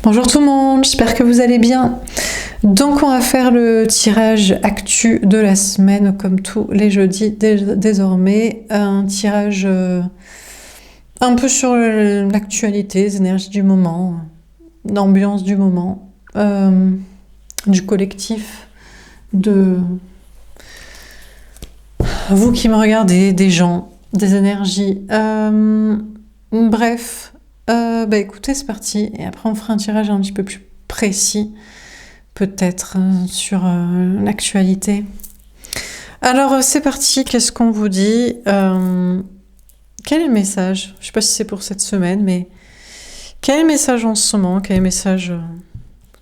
Bonjour tout le monde, j'espère que vous allez bien. Donc on va faire le tirage actu de la semaine comme tous les jeudis désormais. Un tirage un peu sur l'actualité, les énergies du moment, l'ambiance du moment, du collectif, de vous qui me regardez, des gens, des énergies. Bref. Écoutez, c'est parti. Et après, on fera un tirage un petit peu plus précis, peut-être, sur l'actualité. Alors, c'est parti. Qu'est-ce qu'on vous dit? Quel est le message? Je ne sais pas si c'est pour cette semaine, mais quel est le message en ce moment? Quel est le message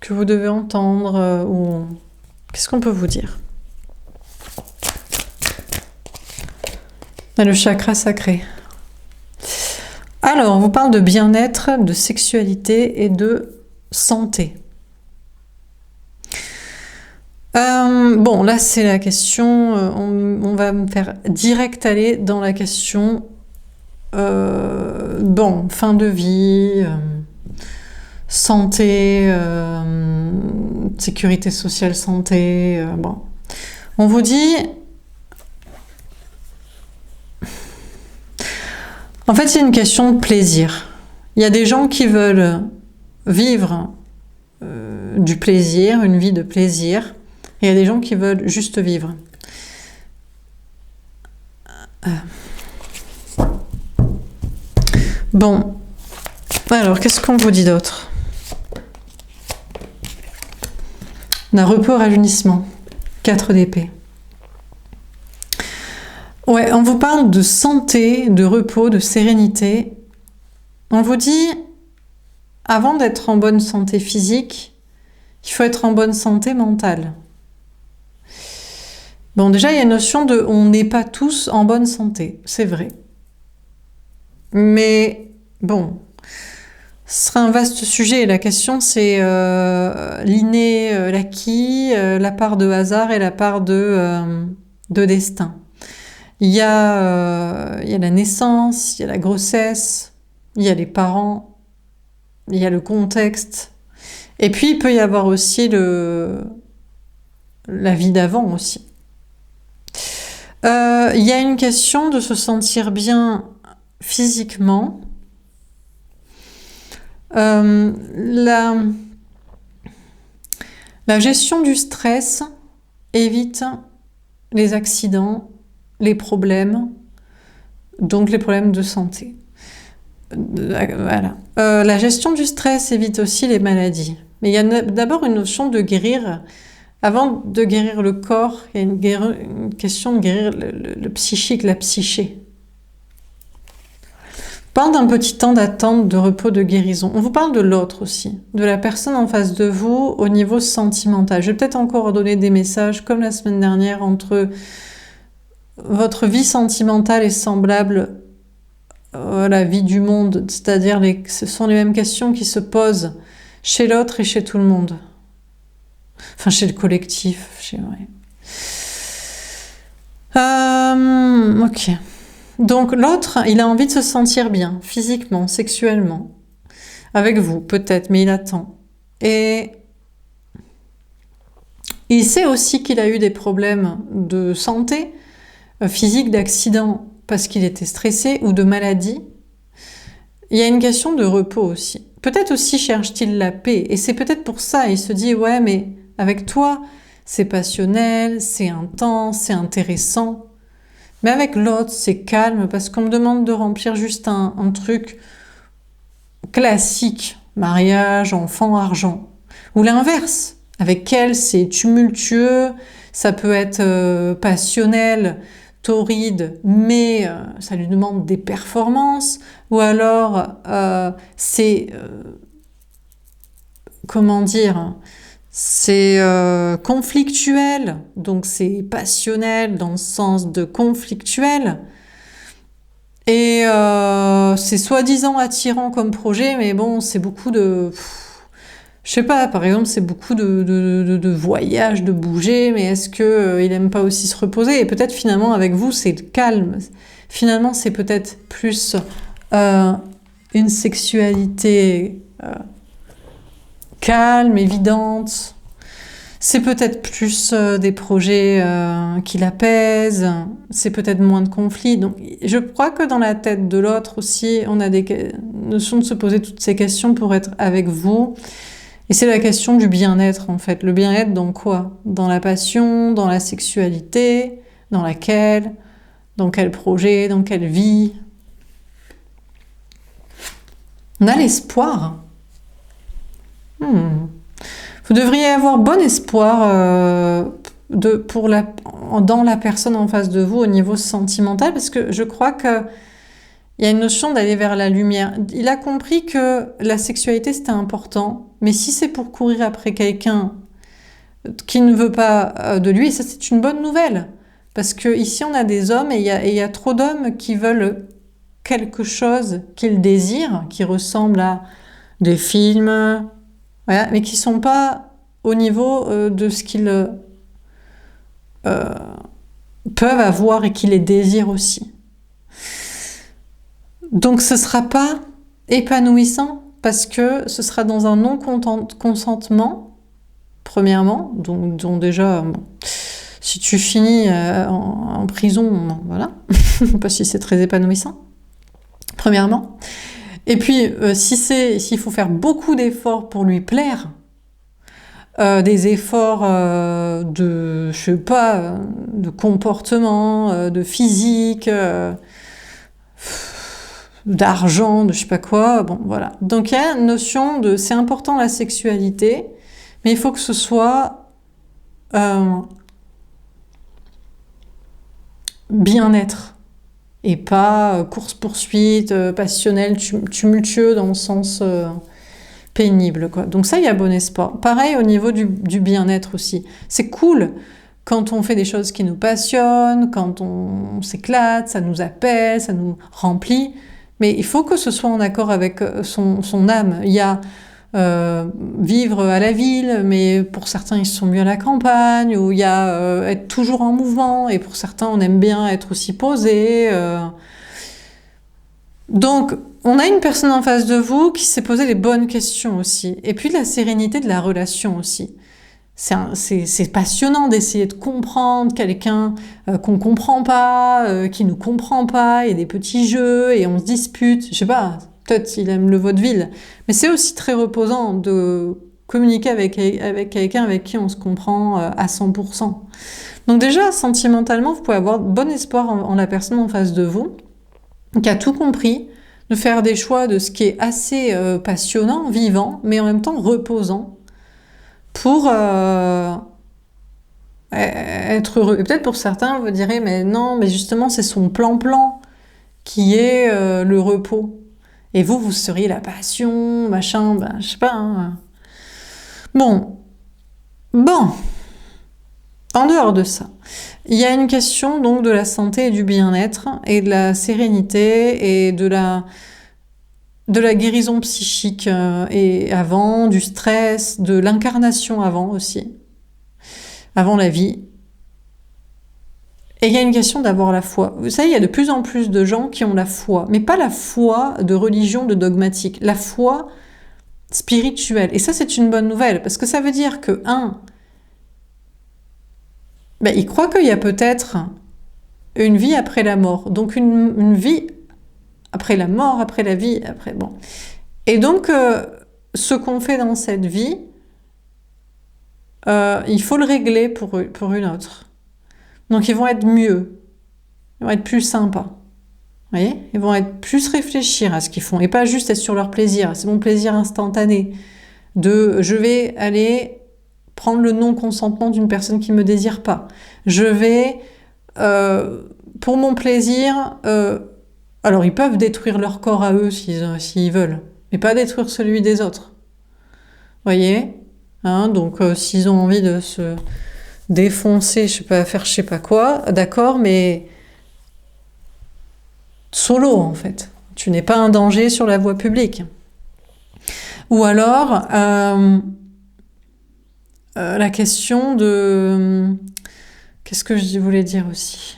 que vous devez entendre ou qu'est-ce qu'on peut vous dire? Le chakra sacré. Alors, on vous parle de bien-être, de sexualité et de santé. Bon, là, c'est la question. On va me faire direct aller dans la question. Fin de vie, santé, sécurité sociale, santé. On vous dit. En fait, c'est une question de plaisir. Il y a des gens qui veulent vivre du plaisir, une vie de plaisir, et il y a des gens qui veulent juste vivre. Bon, alors qu'est-ce qu'on vous dit d'autre? On a repos, rajeunissement, 4 d'épée. Ouais, on vous parle de santé, de repos, de sérénité. On vous dit, avant d'être en bonne santé physique, il faut être en bonne santé mentale. Bon, déjà, il y a une notion de on n'est pas tous en bonne santé, c'est vrai. Mais bon, ce sera un vaste sujet. La question, c'est l'inné, l'acquis, la part de hasard et la part de destin. Il y a la naissance, il y a la grossesse, il y a les parents, il y a le contexte. Et puis, il peut y avoir aussi la vie d'avant aussi. Il y a une question de se sentir bien physiquement. La gestion du stress évite les accidents, les problèmes, donc les problèmes de santé. Voilà. La gestion du stress évite aussi les maladies. Mais il y a d'abord une notion de guérir. Avant de guérir le corps, il y a une question de guérir le psychique, la psyché. On parle d'un petit temps d'attente, de repos, de guérison. On vous parle de l'autre aussi, de la personne en face de vous au niveau sentimental. Je vais peut-être encore donner des messages, comme la semaine dernière, entre votre vie sentimentale est semblable à la vie du monde, c'est-à-dire ce sont les mêmes questions qui se posent chez l'autre et chez tout le monde. Enfin, chez le collectif. Ok. Donc l'autre, il a envie de se sentir bien, physiquement, sexuellement, avec vous, peut-être, mais il attend. Et il sait aussi qu'il a eu des problèmes de santé, physique, d'accident, parce qu'il était stressé, ou de maladie. Il y a une question de repos aussi. Peut-être aussi cherche-t-il la paix, et c'est peut-être pour ça, il se dit, ouais, mais avec toi, c'est passionnel, c'est intense, c'est intéressant. Mais avec l'autre, c'est calme, parce qu'on me demande de remplir juste un truc classique, mariage, enfant, argent. Ou l'inverse, avec elle, c'est tumultueux, ça peut être passionnel, torride, mais ça lui demande des performances, ou alors c'est conflictuel, donc c'est passionnel dans le sens de conflictuel, et c'est soi-disant attirant comme projet, mais bon, c'est beaucoup de... Je sais pas, par exemple, c'est beaucoup de voyages, de bouger, mais est-ce qu'il aime pas aussi se reposer? Et peut-être finalement avec vous, c'est calme. Finalement, c'est peut-être plus une sexualité calme, évidente. C'est peut-être plus des projets qui l'apaisent, c'est peut-être moins de conflits. Donc, je crois que dans la tête de l'autre aussi, on a des notions de se poser toutes ces questions pour être avec vous. Et c'est la question du bien-être, en fait. Le bien-être dans quoi? Dans la passion, dans la sexualité, dans laquelle, dans quel projet, dans quelle vie. On a l'espoir. Vous devriez avoir bon espoir dans la personne en face de vous au niveau sentimental, parce que je crois que il y a une notion d'aller vers la lumière. Il a compris que la sexualité c'était important, mais si c'est pour courir après quelqu'un qui ne veut pas de lui, ça c'est une bonne nouvelle, parce que ici on a des hommes et il y a trop d'hommes qui veulent quelque chose qu'ils désirent, qui ressemble à des films. Voilà, mais qui sont pas au niveau de ce qu'ils peuvent avoir et qui les désirent aussi. Donc ce sera pas épanouissant parce que ce sera dans un non-consentement, premièrement, donc déjà, bon, si tu finis en prison, bon, voilà, pas si c'est très épanouissant, premièrement. Et puis, s'il faut faire beaucoup d'efforts pour lui plaire, des efforts de, je sais pas, de comportement, de physique, d'argent, de je sais pas quoi, bon, voilà. Donc, il y a une notion de, c'est important la sexualité, mais il faut que ce soit bien-être. Et pas course-poursuite, passionnel, tumultueux dans le sens pénible, quoi. Donc ça, il y a bon espoir. Pareil au niveau du bien-être aussi. C'est cool quand on fait des choses qui nous passionnent, quand on s'éclate, ça nous apaise, ça nous remplit. Mais il faut que ce soit en accord avec son âme. Il y a vivre à la ville, mais pour certains ils sont mieux à la campagne, ou il y a être toujours en mouvement, et pour certains on aime bien être aussi posé. Donc on a une personne en face de vous qui s'est posé les bonnes questions aussi, et puis de la sérénité de la relation aussi. C'est passionnant d'essayer de comprendre quelqu'un qu'on comprend pas, qui nous comprend pas, il y a des petits jeux et on se dispute, je sais pas, peut-être il aime le vaudeville, mais c'est aussi très reposant de communiquer avec quelqu'un avec qui on se comprend à 100%. Donc déjà, sentimentalement, vous pouvez avoir bon espoir en la personne en face de vous, qui a tout compris, de faire des choix de ce qui est assez passionnant, vivant, mais en même temps reposant, pour être heureux. Et peut-être pour certains, vous direz, mais non, mais justement, c'est son plan-plan qui est le repos. Et vous seriez la passion, machin, ben, je sais pas. Hein. Bon. En dehors de ça, il y a une question donc de la santé et du bien-être, et de la sérénité, et de la guérison psychique et avant, du stress, de l'incarnation avant aussi, avant la vie. Et il y a une question d'avoir la foi. Vous savez, il y a de plus en plus de gens qui ont la foi, mais pas la foi de religion, de dogmatique, la foi spirituelle. Et ça, c'est une bonne nouvelle, parce que ça veut dire que, ils croient qu'il y a peut-être une vie après la mort, donc une vie après la mort, après la vie, après... Bon. Et donc, ce qu'on fait dans cette vie, il faut le régler pour une autre. Donc, ils vont être mieux. Ils vont être plus sympas. Vous voyez ? Ils vont être plus réfléchir à ce qu'ils font. Et pas juste être sur leur plaisir. C'est mon plaisir instantané. Je vais aller prendre le non-consentement d'une personne qui ne me désire pas. Je vais, pour mon plaisir... alors, ils peuvent détruire leur corps à eux s'ils veulent, mais pas détruire celui des autres. Vous voyez ? Donc, s'ils ont envie de se défoncer, je sais pas, faire je sais pas quoi, d'accord, mais solo, en fait. Tu n'es pas un danger sur la voie publique. Ou alors, la question de... Qu'est-ce que je voulais dire aussi ?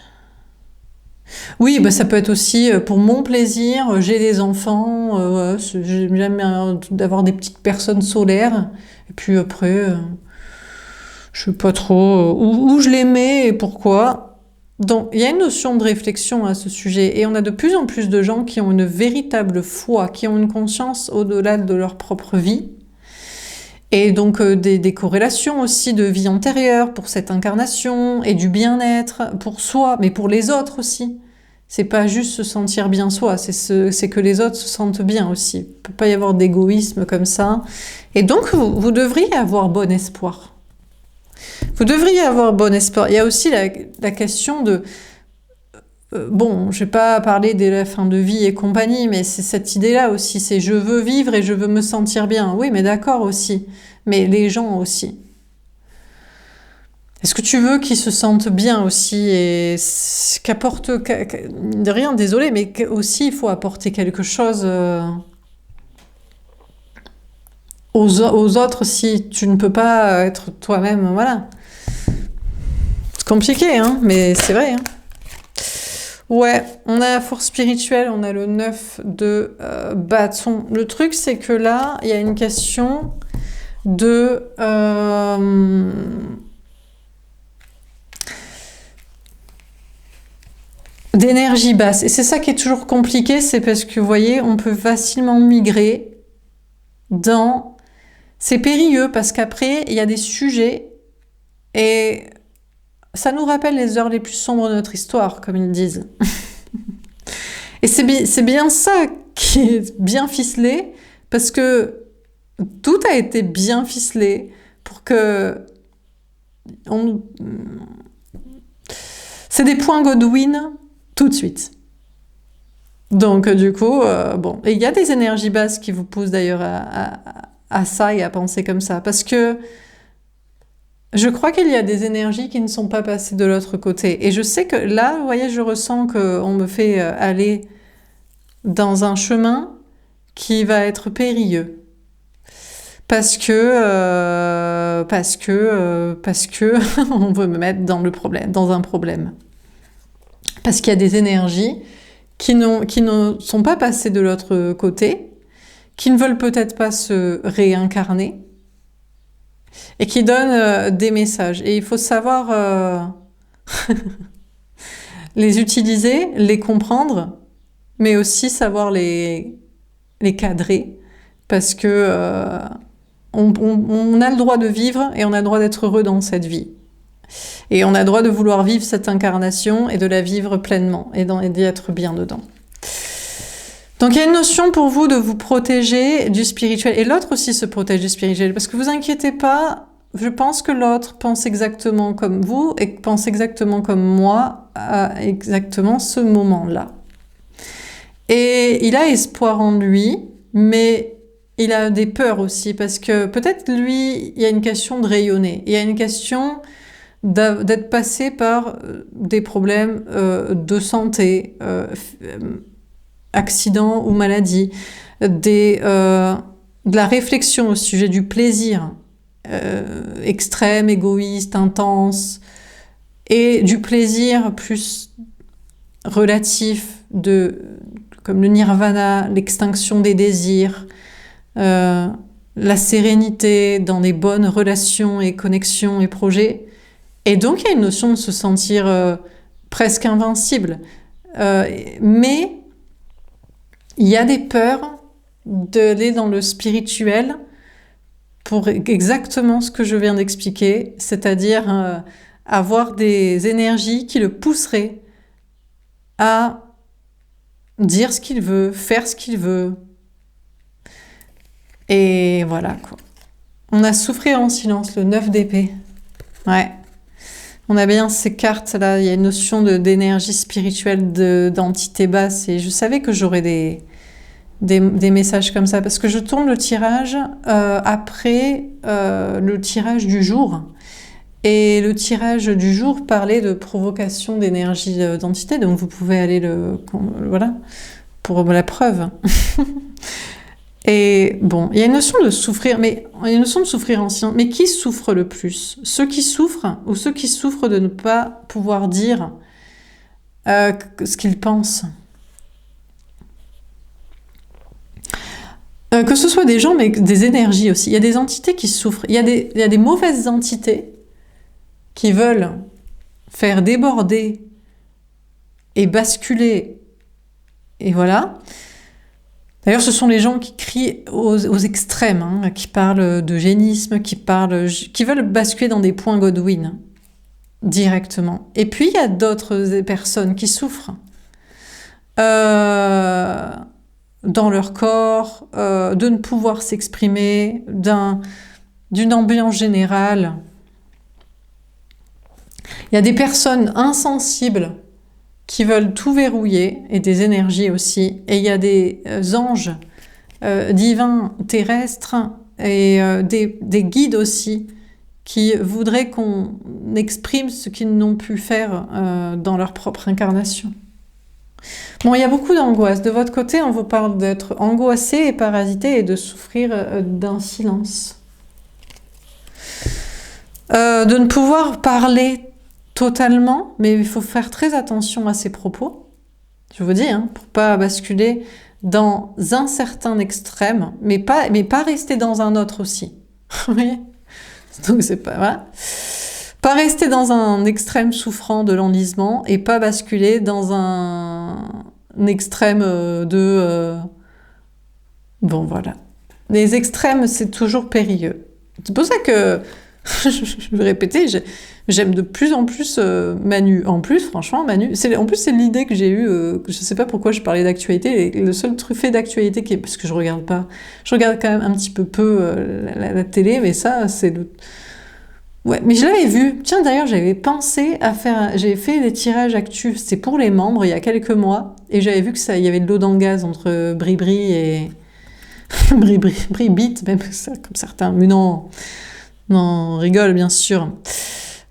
Oui, bah, ça peut être aussi pour mon plaisir, j'ai des enfants, j'aime bien d'avoir des petites personnes solaires. Et puis après, je sais pas trop où je les mets et pourquoi. Donc, il y a une notion de réflexion à ce sujet et on a de plus en plus de gens qui ont une véritable foi, qui ont une conscience au-delà de leur propre vie. Et donc des corrélations aussi de vie antérieure pour cette incarnation et du bien-être pour soi, mais pour les autres aussi. C'est pas juste se sentir bien soi, c'est que les autres se sentent bien aussi. Il peut pas y avoir d'égoïsme comme ça. Et donc vous devriez avoir bon espoir. Vous devriez avoir bon espoir. Il y a aussi la question de bon, je vais pas parler de la fin de vie et compagnie, mais c'est cette idée-là aussi, c'est je veux vivre et je veux me sentir bien. Oui, mais d'accord aussi, mais les gens aussi. Est-ce que tu veux qu'ils se sentent bien aussi et qu'apporte rien, désolé, mais aussi il faut apporter quelque chose aux autres si tu ne peux pas être toi-même, voilà. C'est compliqué, hein, mais c'est vrai, hein. Ouais, on a la force spirituelle, on a le 9 de bâton. Le truc, c'est que là, il y a une question de... d'énergie basse. Et c'est ça qui est toujours compliqué, c'est parce que, vous voyez, on peut facilement migrer dans... C'est périlleux parce qu'après, il y a des sujets et ça nous rappelle les heures les plus sombres de notre histoire, comme ils disent. Et c'est bien ça qui est bien ficelé, parce que tout a été bien ficelé pour que... C'est des points Godwin tout de suite. Donc du coup, bon. Et il y a des énergies basses qui vous poussent d'ailleurs à ça et à penser comme ça. Parce que je crois qu'il y a des énergies qui ne sont pas passées de l'autre côté. Et je sais que là, vous voyez, je ressens qu'on me fait aller dans un chemin qui va être périlleux. Parce que on veut me mettre dans le problème, dans un problème. Parce qu'il y a des énergies qui ne sont pas passées de l'autre côté, qui ne veulent peut-être pas se réincarner, et qui donnent des messages. Et il faut savoir les utiliser, les comprendre, mais aussi savoir les cadrer, parce que on a le droit de vivre et on a le droit d'être heureux dans cette vie. Et on a le droit de vouloir vivre cette incarnation et de la vivre pleinement et d'y être bien dedans. Donc il y a une notion pour vous de vous protéger du spirituel. Et l'autre aussi se protège du spirituel. Parce que vous inquiétez pas, je pense que l'autre pense exactement comme vous et pense exactement comme moi à exactement ce moment-là. Et il a espoir en lui, mais il a des peurs aussi. Parce que peut-être lui, il y a une question de rayonner. Il y a une question d'être passé par des problèmes de santé, accidents ou maladies, de la réflexion au sujet du plaisir extrême, égoïste, intense, et du plaisir plus relatif, comme le nirvana, l'extinction des désirs, la sérénité dans des bonnes relations et connexions et projets. Et donc, il y a une notion de se sentir presque invincible. Mais il y a des peurs d'aller dans le spirituel pour exactement ce que je viens d'expliquer, c'est-à-dire avoir des énergies qui le pousseraient à dire ce qu'il veut, faire ce qu'il veut. Et voilà, quoi. On a souffert en silence, le 9 d'épée. Ouais. On a bien ces cartes là, il y a une notion d'énergie spirituelle, d'entité basse, et je savais que j'aurais des messages comme ça, parce que je tourne le tirage après le tirage du jour. Et le tirage du jour parlait de provocation d'énergie d'entité, donc vous pouvez aller voilà, pour la preuve. Et bon, il y a une notion de souffrir, mais il y a une notion de souffrir en silence. Mais qui souffre le plus? Ceux qui souffrent ou ceux qui souffrent de ne pas pouvoir dire ce qu'ils pensent. Que ce soit des gens, mais des énergies aussi. Il y a des entités qui souffrent. Il y a des mauvaises entités qui veulent faire déborder et basculer. Et voilà. D'ailleurs, ce sont les gens qui crient aux extrêmes, hein, qui parlent d'eugénisme, qui veulent basculer dans des points Godwin directement. Et puis, il y a d'autres personnes qui souffrent dans leur corps, de ne pouvoir s'exprimer, d'une ambiance générale. Il y a des personnes insensibles qui veulent tout verrouiller, et des énergies aussi. Et il y a des anges divins terrestres et des guides aussi qui voudraient qu'on exprime ce qu'ils n'ont pu faire dans leur propre incarnation. Bon, il y a beaucoup d'angoisse. De votre côté, on vous parle d'être angoissé et parasité et de souffrir d'un silence. De ne pouvoir parler totalement, mais il faut faire très attention à ses propos. Je vous dis, hein, pour pas basculer dans un certain extrême, mais pas rester dans un autre aussi. Vous voyez ? Donc c'est pas voilà. Pas rester dans un extrême souffrant de l'enlisement et pas basculer dans un extrême bon voilà. Les extrêmes, c'est toujours périlleux. C'est pour ça que je vais répéter, j'aime de plus en plus Manu. En plus, franchement, Manu, c'est l'idée que j'ai eue, je sais pas pourquoi je parlais d'actualité, le seul fait d'actualité qui est, parce que je regarde quand même un petit peu la télé, mais ça, c'est le... Ouais, mais je l'avais vu. Tiens, d'ailleurs, j'avais pensé à j'avais fait des tirages actu, c'était pour les membres, il y a quelques mois, et j'avais vu il y avait de l'eau dans le gaz entre Bribri et... Bribit, même ça, comme certains, mais non... Non, on rigole, bien sûr.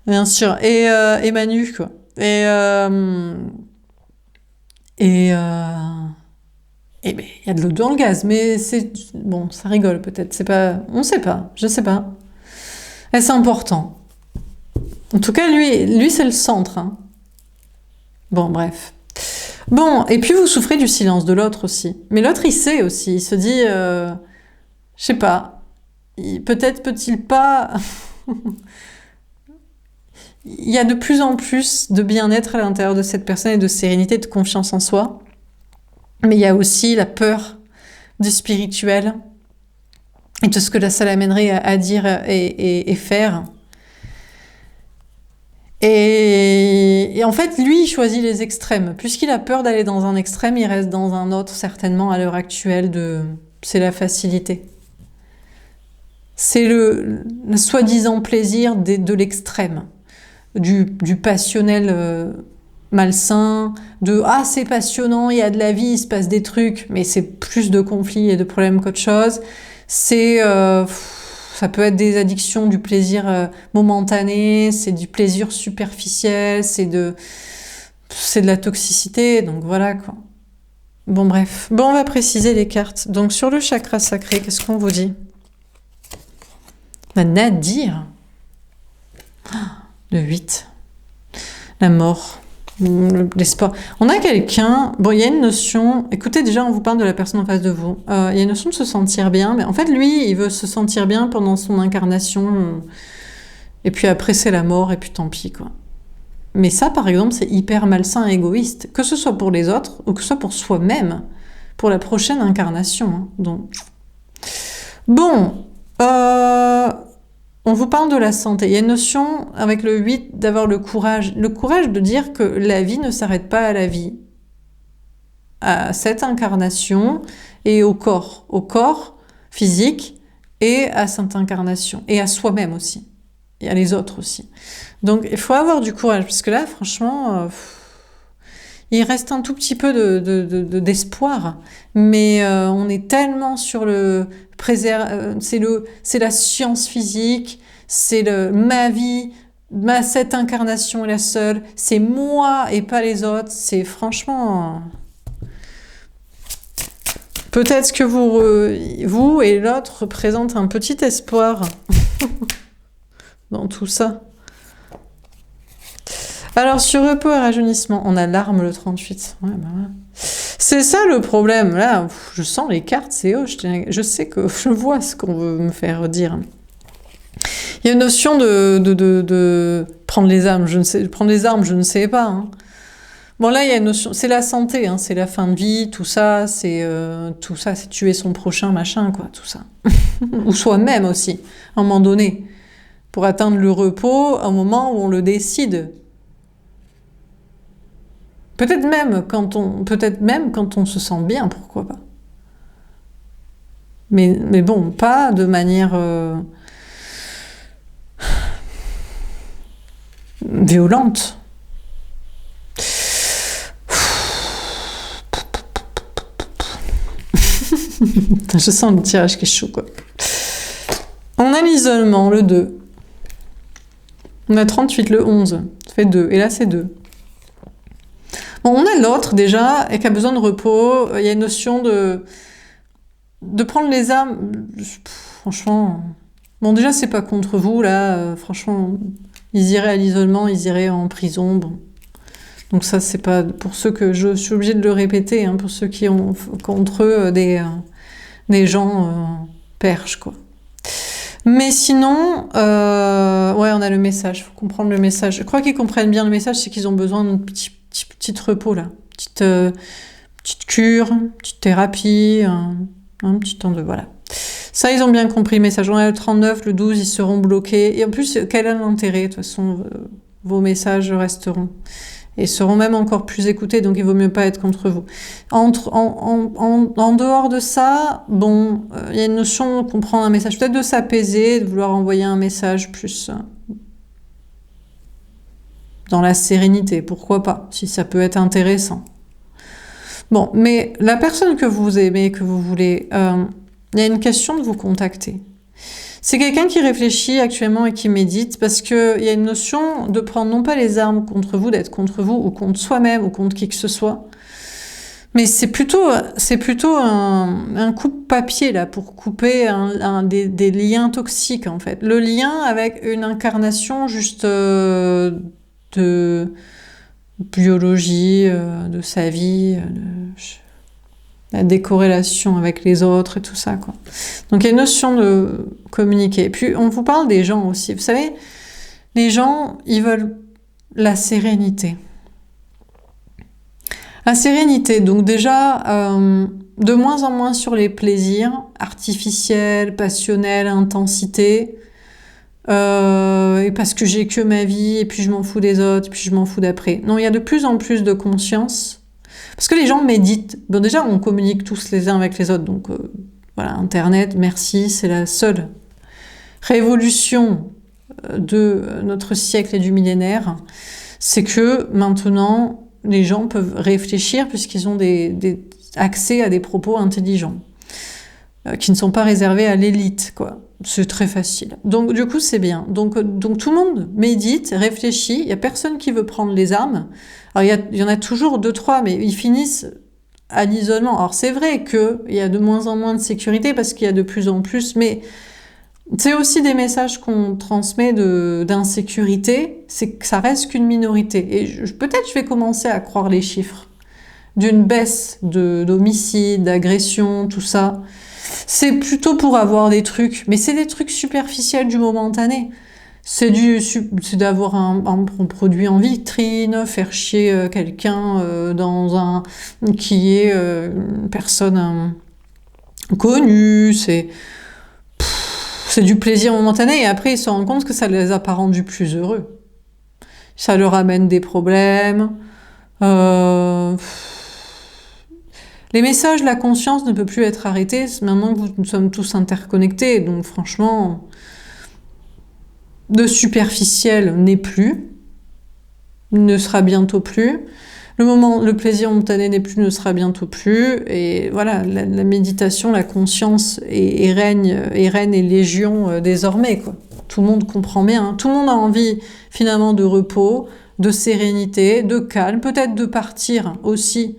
Bien sûr. Et Manu, quoi. Et ben, il y a de l'eau dans le gaz, mais c'est... Bon, ça rigole peut-être, c'est pas... On sait pas, je sais pas. Et c'est important. En tout cas, lui c'est le centre. Hein. Bon, bref. Bon, et puis vous souffrez du silence de l'autre aussi. Mais l'autre, il sait aussi, il se dit... je sais pas... Peut-être peut-il pas... Il y a de plus en plus de bien-être à l'intérieur de cette personne et de sérénité, de confiance en soi. Mais il y a aussi la peur du spirituel et de ce que ça l'amènerait à dire et faire. Et en fait, lui, il choisit les extrêmes. Puisqu'il a peur d'aller dans un extrême, il reste dans un autre, certainement, à l'heure actuelle. C'est la facilité. C'est le soi-disant plaisir de l'extrême, du passionnel malsain, c'est passionnant, il y a de la vie, il se passe des trucs, mais c'est plus de conflits et de problèmes qu'autre chose. Ça peut être des addictions, du plaisir momentané, c'est du plaisir superficiel, c'est de la toxicité, donc voilà quoi. Bon bref, on va préciser les cartes. Donc sur le chakra sacré, qu'est-ce qu'on vous dit ? Nadir, le 8, la mort, l'espoir. On a quelqu'un, il y a une notion, écoutez déjà on vous parle de la personne en face de vous, il y a une notion de se sentir bien, mais en fait lui il veut se sentir bien pendant son incarnation, et puis après c'est la mort, et puis tant pis quoi. Mais ça par exemple c'est hyper malsain et égoïste, que ce soit pour les autres, ou que ce soit pour soi-même, pour la prochaine incarnation. Hein. Donc. Bon, on vous parle de la santé. Il y a une notion avec le 8 d'avoir le courage de dire que la vie ne s'arrête pas à la vie, à cette incarnation et au corps physique et à cette incarnation et à soi-même aussi et à les autres aussi. Donc il faut avoir du courage parce que là franchement il reste un tout petit peu d'espoir, mais on est tellement sur le c'est la science physique, c'est ma vie, cette incarnation est la seule, c'est moi et pas les autres, c'est franchement... Peut-être que vous et l'autre représentent un petit espoir dans tout ça. Alors, sur repos et rajeunissement, on a l'arme le 38. Ouais, bah ouais. C'est ça le problème. Là, je sens les cartes, c'est oh, je sais que je vois ce qu'on veut me faire dire. Il y a une notion de prendre les armes, prendre les armes, je ne sais pas. Hein. Bon, là, il y a une notion, c'est la santé, hein, c'est la fin de vie, tout ça, c'est tuer son prochain, machin, quoi, tout ça. Ou soi-même aussi, à un moment donné, pour atteindre le repos, à un moment où on le décide. Peut-être même quand on se sent bien, pourquoi pas. Mais bon, pas de manière violente. Je sens le tirage qui est chaud, quoi. On a l'isolement, le 2. On a 38, le 11. Ça fait 2. Et là, c'est 2. Bon, on a l'autre, déjà, et qui a besoin de repos. Il y a une notion de prendre les armes. Franchement... Bon, déjà, c'est pas contre vous, là. Franchement, ils iraient à l'isolement, ils iraient en prison, bon. Donc ça, c'est pas... Pour ceux que je suis obligée de le répéter, hein, pour ceux qui ont contre eux des gens perches, quoi. Mais sinon, ouais, on a le message. Faut comprendre le message. Je crois qu'ils comprennent bien le message, c'est qu'ils ont besoin d'un petit repos, là. Petite cure, petite thérapie, un petit temps de... Voilà. Ça, ils ont bien compris le message. On a le 39, le 12, ils seront bloqués. Et en plus, quel est l'intérêt? De toute façon, vos messages resteront. Et seront même encore plus écoutés, donc il vaut mieux pas être contre vous. En dehors de ça, bon, il y a une notion de comprendre un message, peut-être de s'apaiser, de vouloir envoyer un message plus dans la sérénité, pourquoi pas, si ça peut être intéressant. Bon, mais la personne que vous aimez, que vous voulez, il y a une question de vous contacter. C'est quelqu'un qui réfléchit actuellement et qui médite parce qu'il y a une notion de prendre non pas les armes contre vous, d'être contre vous ou contre soi-même ou contre qui que ce soit, mais c'est plutôt un coupe-papier là pour couper des liens toxiques en fait. Le lien avec une incarnation juste de biologie, de sa vie, la décorrélation avec les autres et tout ça, quoi. Donc il y a une notion de communiquer. Et puis on vous parle des gens aussi. Vous savez, les gens, ils veulent la sérénité. La sérénité, donc déjà, de moins en moins sur les plaisirs artificiels, passionnels, intensité, et parce que j'ai que ma vie, et puis je m'en fous des autres, et puis je m'en fous d'après. Non, il y a de plus en plus de conscience. Parce que les gens méditent. Bon, déjà, on communique tous les uns avec les autres. Donc, voilà, Internet, merci, c'est la seule révolution de notre siècle et du millénaire. C'est que maintenant, les gens peuvent réfléchir puisqu'ils ont accès à des propos intelligents qui ne sont pas réservés à l'élite, quoi. C'est très facile. Donc, du coup, c'est bien. Donc tout le monde médite, réfléchit. Il n'y a personne qui veut prendre les armes. Alors, il y en a toujours 2-3, mais ils finissent à l'isolement. Alors, c'est vrai qu'il y a de moins en moins de sécurité parce qu'il y a de plus en plus, mais c'est aussi des messages qu'on transmet d'insécurité, c'est que ça reste qu'une minorité. Et peut-être je vais commencer à croire les chiffres d'une baisse d'homicides, d'agressions, tout ça. C'est plutôt pour avoir des trucs, mais c'est des trucs superficiels du momentané. C'est d'avoir un produit en vitrine, faire chier quelqu'un qui est une personne connue, c'est du plaisir momentané et après ils se rendent compte que ça les a pas rendus plus heureux. Ça leur amène des problèmes. Les messages, la conscience ne peut plus être arrêtée maintenant que nous sommes tous interconnectés. Donc franchement, de superficiel n'est plus, ne sera bientôt plus. Le plaisir momentané n'est plus, ne sera bientôt plus. Et voilà, la méditation, la conscience est reine et légion désormais, quoi. Tout le monde comprend bien. Hein. Tout le monde a envie finalement de repos, de sérénité, de calme, peut-être de partir aussi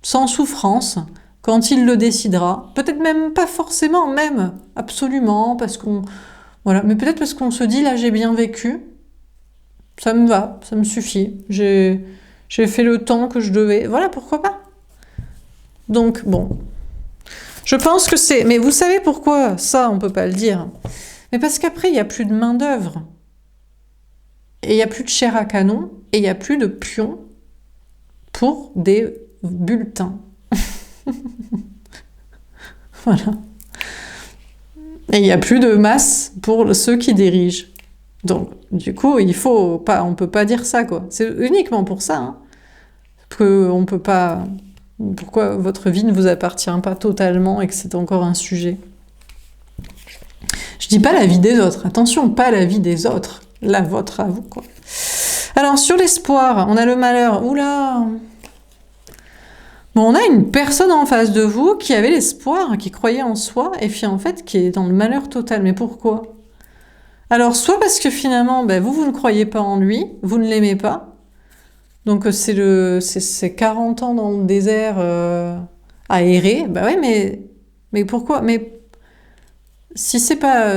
sans souffrance, quand il le décidera. Peut-être même pas forcément, même absolument, parce qu'on... Voilà, mais peut-être parce qu'on se dit, là j'ai bien vécu, Ça me va, ça me suffit. J'ai fait le temps que je devais. Voilà, pourquoi pas? Donc, bon. Je pense que c'est... Mais vous savez pourquoi ça, on peut pas le dire. Mais parce qu'après, il n'y a plus de main-d'œuvre. Et il n'y a plus de chair à canon. Et il n'y a plus de pions pour des bulletins. Voilà. Et il n'y a plus de masse pour ceux qui dirigent. Donc, du coup, on peut pas dire ça, quoi. C'est uniquement pour ça, hein, que on peut pas. Pourquoi votre vie ne vous appartient pas totalement et que c'est encore un sujet. Je dis pas la vie des autres. Attention, pas la vie des autres. La vôtre à vous, quoi. Alors, sur l'espoir, on a le malheur. Oula! Bon, on a une personne en face de vous qui avait l'espoir, qui croyait en soi, et puis en fait qui est dans le malheur total. Mais pourquoi? Alors, soit parce que finalement, vous ne croyez pas en lui, vous ne l'aimez pas, donc c'est 40 ans dans le désert à errer, ouais, mais pourquoi? Mais si c'est pas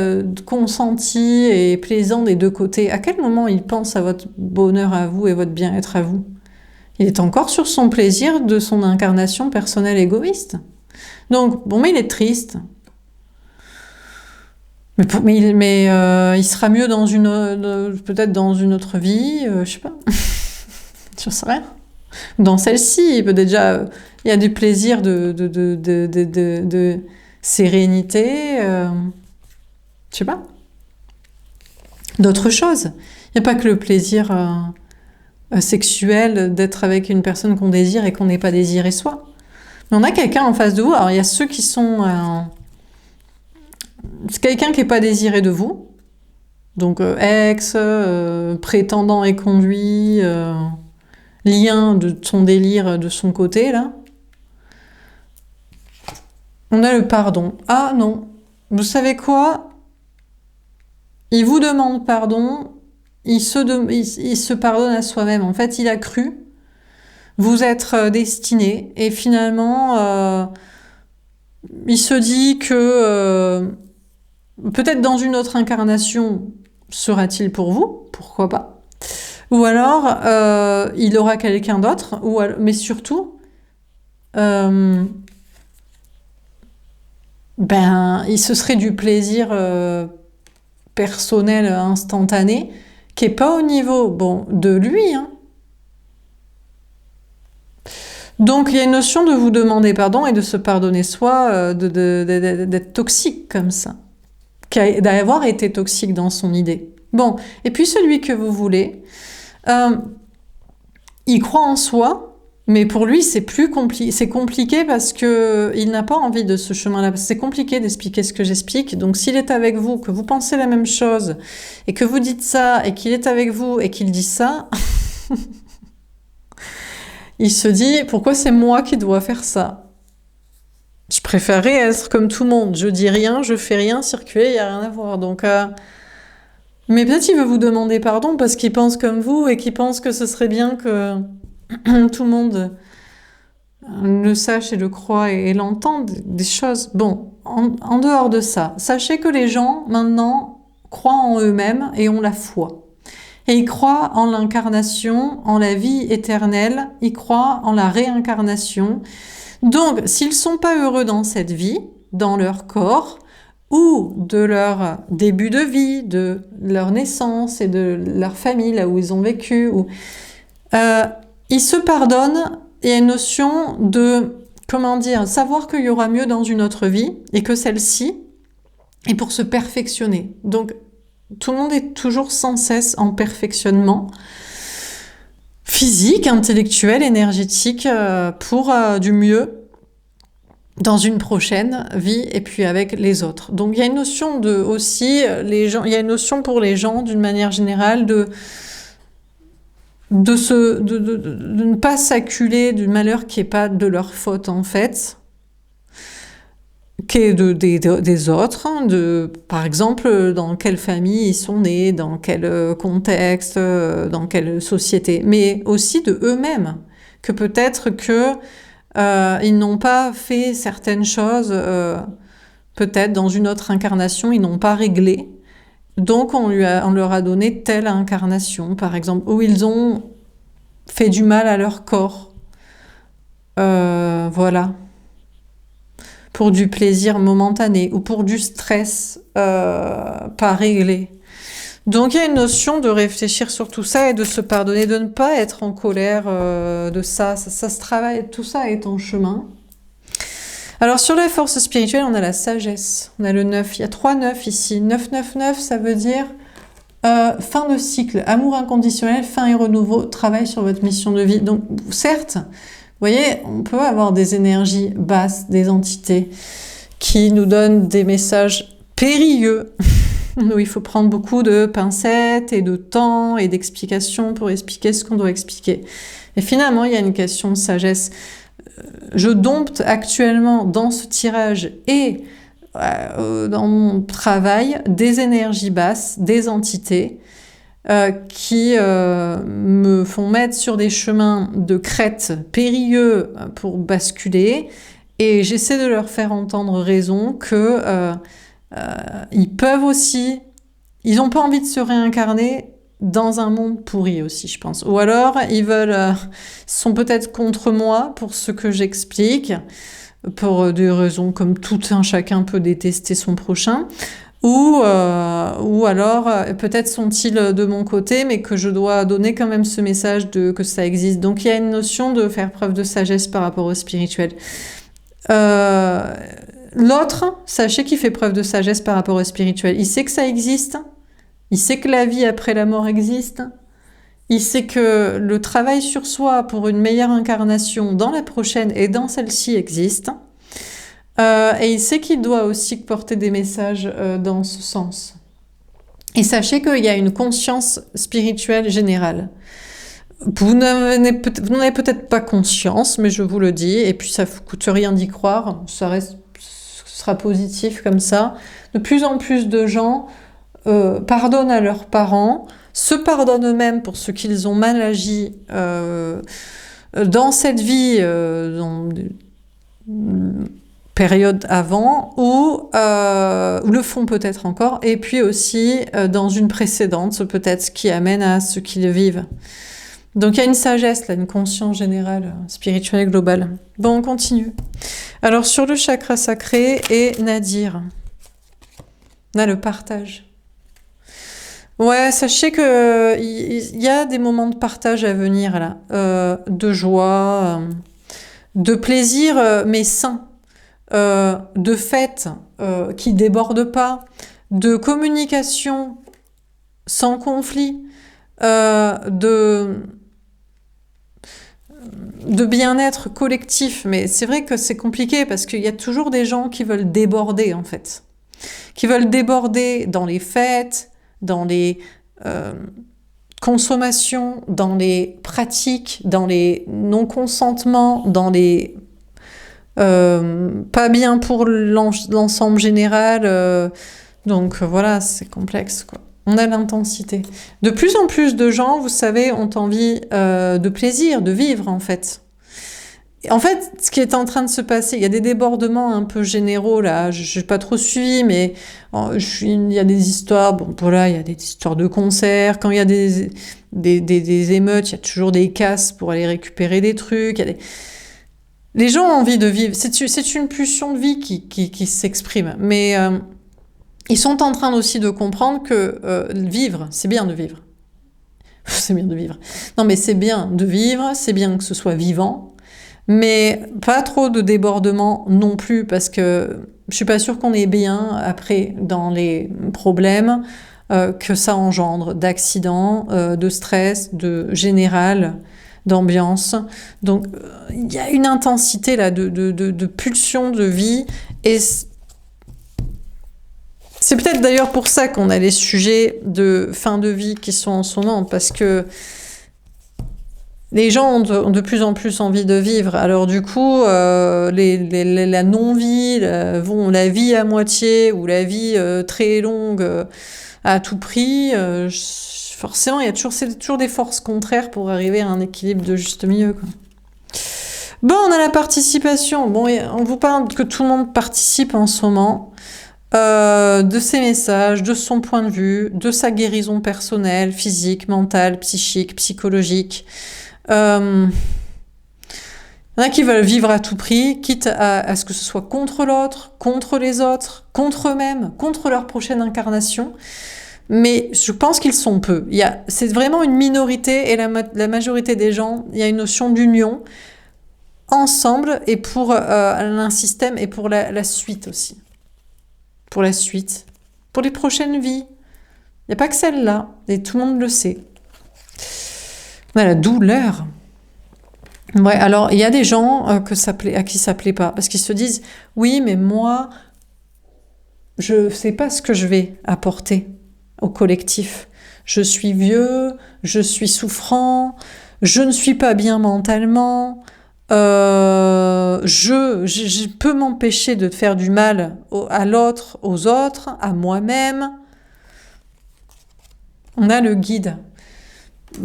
consenti et plaisant des deux côtés, à quel moment il pense à votre bonheur à vous et votre bien-être à vous? Il est encore sur son plaisir de son incarnation personnelle égoïste. Donc, bon, mais il est triste. Mais il sera mieux dans peut-être dans une autre vie, je sais pas. Je sais rien. Dans celle-ci, déjà, il y a du plaisir de sérénité, je sais pas. D'autres choses. Il n'y a pas que le plaisir sexuel d'être avec une personne qu'on désire et qu'on n'est pas désiré soi. Mais on a quelqu'un en face de vous. Alors, il y a ceux qui sont... c'est quelqu'un qui n'est pas désiré de vous. Donc, ex, prétendant et conduit, lien de son délire de son côté, là. On a le pardon. Ah non, vous savez quoi? Il vous demande pardon, il se pardonne à soi-même. En fait, il a cru vous être destiné et finalement, il se dit que peut-être dans une autre incarnation sera-t-il pour vous, pourquoi pas? Ou alors, il aura quelqu'un d'autre, mais surtout, il se serait du plaisir personnel instantané qui est pas au niveau de lui, hein. Donc il y a une notion de vous demander pardon et de se pardonner soi, d'être toxique comme ça, d'avoir été toxique dans son idée. Bon, et puis celui que vous voulez, il croit en soi. Mais pour lui, c'est compliqué parce que il n'a pas envie de ce chemin-là. C'est compliqué d'expliquer ce que j'explique. Donc, s'il est avec vous, que vous pensez la même chose, et que vous dites ça, et qu'il est avec vous, et qu'il dit ça, il se dit, pourquoi c'est moi qui dois faire ça? Je préférerais être comme tout le monde. Je dis rien, je fais rien, circuler, il n'y a rien à voir. Donc, mais peut-être il veut vous demander pardon parce qu'il pense comme vous, et qu'il pense que ce serait bien que tout le monde le sache et le croit et l'entende, des choses. Bon, en dehors de ça, sachez que les gens, maintenant, croient en eux-mêmes et ont la foi. Et ils croient en l'incarnation, en la vie éternelle, ils croient en la réincarnation. Donc, s'ils sont pas heureux dans cette vie, dans leur corps, ou de leur début de vie, de leur naissance et de leur famille, là où ils ont vécu, ils se pardonnent. Il y a une notion de, savoir qu'il y aura mieux dans une autre vie et que celle-ci est pour se perfectionner. Donc, tout le monde est toujours sans cesse en perfectionnement physique, intellectuel, énergétique pour du mieux dans une prochaine vie et puis avec les autres. Donc, il y a une notion il y a une notion pour les gens d'une manière générale de ne pas s'acculer du malheur qui n'est pas de leur faute en fait, qui est des autres, par exemple dans quelle famille ils sont nés, dans quel contexte, dans quelle société, mais aussi de eux-mêmes, que peut-être que ils n'ont pas fait certaines choses, peut-être dans une autre incarnation, ils n'ont pas réglé, Donc on leur a donné telle incarnation, par exemple, où ils ont fait du mal à leur corps. Voilà. Pour du plaisir momentané ou pour du stress pas réglé. Donc il y a une notion de réfléchir sur tout ça et de se pardonner, de ne pas être en colère de ça. Ça se travaille, tout ça est en chemin. Alors sur la force spirituelle, on a la sagesse, on a le 9, il y a 3 9 ici. 9, ça veut dire fin de cycle, amour inconditionnel, fin et renouveau, travail sur votre mission de vie. Donc certes, vous voyez, on peut avoir des énergies basses, des entités qui nous donnent des messages périlleux, où il faut prendre beaucoup de pincettes et de temps et d'explications pour expliquer ce qu'on doit expliquer. Et finalement, il y a une question de sagesse. Je dompte actuellement dans ce tirage et dans mon travail des énergies basses, des entités qui me font mettre sur des chemins de crête périlleux pour basculer, et j'essaie de leur faire entendre raison que ils peuvent aussi, ils n'ont pas envie de se réincarner dans un monde pourri aussi, je pense. Ou alors ils sont peut-être contre moi pour ce que j'explique, pour des raisons comme tout un chacun peut détester son prochain. Ou alors, peut-être sont-ils de mon côté, mais que je dois donner quand même ce message que ça existe. Donc il y a une notion de faire preuve de sagesse par rapport au spirituel. L'autre, sachez qu'il fait preuve de sagesse par rapport au spirituel. Il sait que ça existe, il sait que la vie après la mort existe, il sait que le travail sur soi pour une meilleure incarnation dans la prochaine et dans celle-ci existe. Et il sait qu'il doit aussi porter des messages dans ce sens. Et sachez qu'il y a une conscience spirituelle générale. Vous n'en avez peut-être pas conscience, mais je vous le dis, et puis ça ne coûte rien d'y croire, ce sera positif comme ça. De plus en plus de gens pardonnent à leurs parents, se pardonnent eux-mêmes pour ce qu'ils ont mal agi dans cette vie, dans période avant, ou le font peut-être encore, et puis aussi dans une précédente, peut-être ce qui amène à ce qu'ils vivent. Donc il y a une sagesse, là, une conscience générale, spirituelle et globale. Bon, on continue. Alors sur le chakra sacré et Nadir, on a le partage. Ouais, sachez que il y a des moments de partage à venir là, de joie, de plaisir, mais sain. De fêtes qui débordent pas, de communication sans conflit, de bien-être collectif. Mais c'est vrai que c'est compliqué parce qu'il y a toujours des gens qui veulent déborder en fait, qui veulent déborder dans les fêtes, dans les consommations, dans les pratiques, dans les non-consentements, dans les pas bien pour l'ensemble général, donc voilà, c'est complexe quoi. On a l'intensité. De plus en plus de gens, vous savez, ont envie de plaisir, de vivre en fait. En fait, ce qui est en train de se passer, il y a des débordements un peu généraux là, je n'ai pas trop suivi, mais il y a des histoires, bon voilà, il y a des histoires de concerts, quand il y a des émeutes, il y a toujours des casses pour aller récupérer des trucs, les gens ont envie de vivre, c'est une pulsion de vie qui s'exprime, mais ils sont en train aussi de comprendre que vivre, c'est bien de vivre. C'est bien de vivre. Non mais c'est bien de vivre, c'est bien que ce soit vivant, mais pas trop de débordement non plus, parce que je suis pas sûre qu'on est bien après dans les problèmes que ça engendre, d'accidents, de stress, de général, d'ambiance. Donc il y a une intensité là de pulsion de vie, et c'est peut-être d'ailleurs pour ça qu'on a les sujets de fin de vie qui sont en son nom, parce que les gens ont de plus en plus envie de vivre. Alors du coup, la non-vie, la vie à moitié ou la vie très longue à tout prix, forcément, c'est toujours des forces contraires pour arriver à un équilibre de juste milieu, quoi. Bon, on a la participation. Bon, on vous parle que tout le monde participe en ce moment. de ses messages, de son point de vue, de sa guérison personnelle, physique, mentale, psychique, psychologique. Il y en a qui veulent vivre à tout prix, quitte à ce que ce soit contre l'autre, contre les autres, contre eux-mêmes, contre leur prochaine incarnation. Mais je pense qu'ils sont peu. C'est vraiment une minorité et la majorité des gens, il y a une notion d'union ensemble et pour un système et pour la suite aussi. Pour la suite. Pour les prochaines vies. Il n'y a pas que celle-là. Et tout le monde le sait. On a la douleur. Ouais, alors il y a des gens à qui ça plaît pas. Parce qu'ils se disent, oui, mais moi, je sais pas ce que je vais apporter au collectif. Je suis vieux, je suis souffrant, je ne suis pas bien mentalement, je peux m'empêcher de faire du mal à l'autre, aux autres, à moi-même. On a le guide.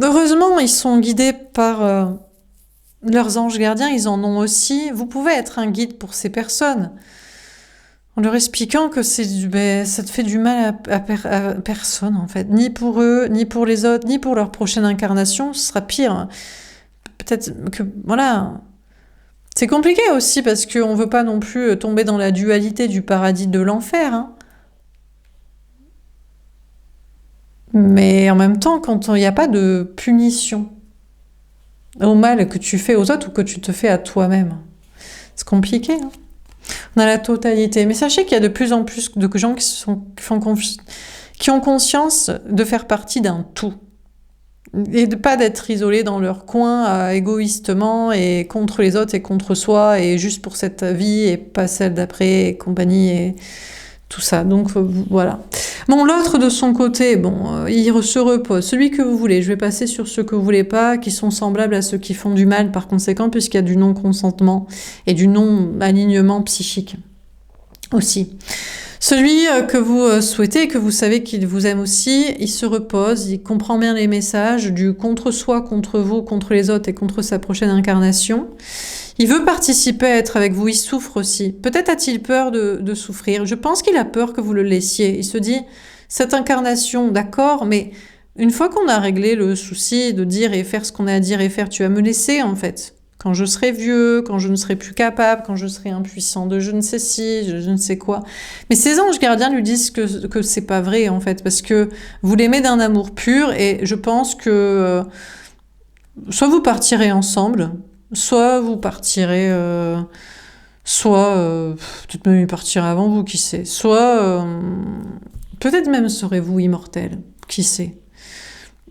Heureusement, ils sont guidés par leurs anges gardiens, ils en ont aussi. Vous pouvez être un guide pour ces personnes. En leur expliquant que ça te fait du mal à personne, en fait. Ni pour eux, ni pour les autres, ni pour leur prochaine incarnation. Ce sera pire. Peut-être que, voilà. C'est compliqué aussi parce qu'on ne veut pas non plus tomber dans la dualité du paradis de l'enfer. Hein. Mais en même temps, quand il n'y a pas de punition au mal que tu fais aux autres ou que tu te fais à toi-même, c'est compliqué. Hein. On a la totalité. Mais sachez qu'il y a de plus en plus de gens qui ont conscience de faire partie d'un tout. Et de pas d'être isolés dans leur coin égoïstement et contre les autres et contre soi et juste pour cette vie et pas celle d'après et compagnie et tout ça. Donc voilà. Bon, l'autre de son côté, il se repose. Celui que vous voulez, je vais passer sur ceux que vous voulez pas, qui sont semblables à ceux qui font du mal par conséquent, puisqu'il y a du non-consentement et du non-alignement psychique aussi. Celui que vous souhaitez, que vous savez qu'il vous aime aussi, il se repose, il comprend bien les messages du contre soi, contre vous, contre les autres et contre sa prochaine incarnation. Il veut participer à être avec vous, il souffre aussi. Peut-être a-t-il peur de souffrir. Je pense qu'il a peur que vous le laissiez. Il se dit, cette incarnation, d'accord, mais une fois qu'on a réglé le souci de dire et faire ce qu'on a à dire et faire, tu vas me laisser en fait. Quand je serai vieux, quand je ne serai plus capable, quand je serai impuissant de je ne sais si, je ne sais quoi. Mais ces anges gardiens lui disent que c'est pas vrai en fait, parce que vous l'aimez d'un amour pur et je pense que soit vous partirez ensemble, soit vous partirez, peut-être même il partira avant vous, qui sait. Soit peut-être même serez-vous immortel, qui sait.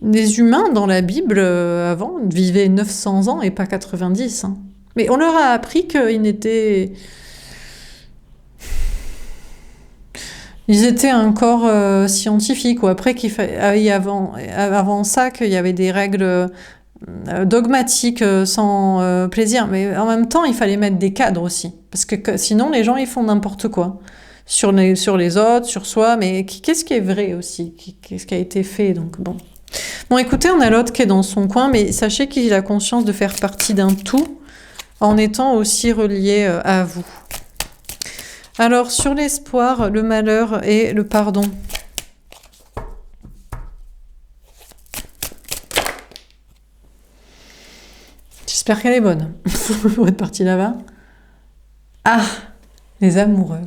Les humains, dans la Bible, avant, vivaient 900 ans et pas 90. Hein. Mais on leur a appris qu'ils n'étaient... Ils étaient un corps scientifique. Ou après, avant ça, qu'il y avait des règles dogmatiques sans plaisir. Mais en même temps, il fallait mettre des cadres aussi. Parce que sinon, les gens, ils font n'importe quoi. Sur les autres, sur soi. Mais qu'est-ce qui est vrai aussi? Qu'est-ce qui a été fait? Donc bon... Bon, écoutez, on a l'autre qui est dans son coin, mais sachez qu'il a conscience de faire partie d'un tout en étant aussi relié à vous. Alors, sur l'espoir, le malheur et le pardon. J'espère qu'elle est bonne. Vous êtes parti là-bas. Ah, les amoureux.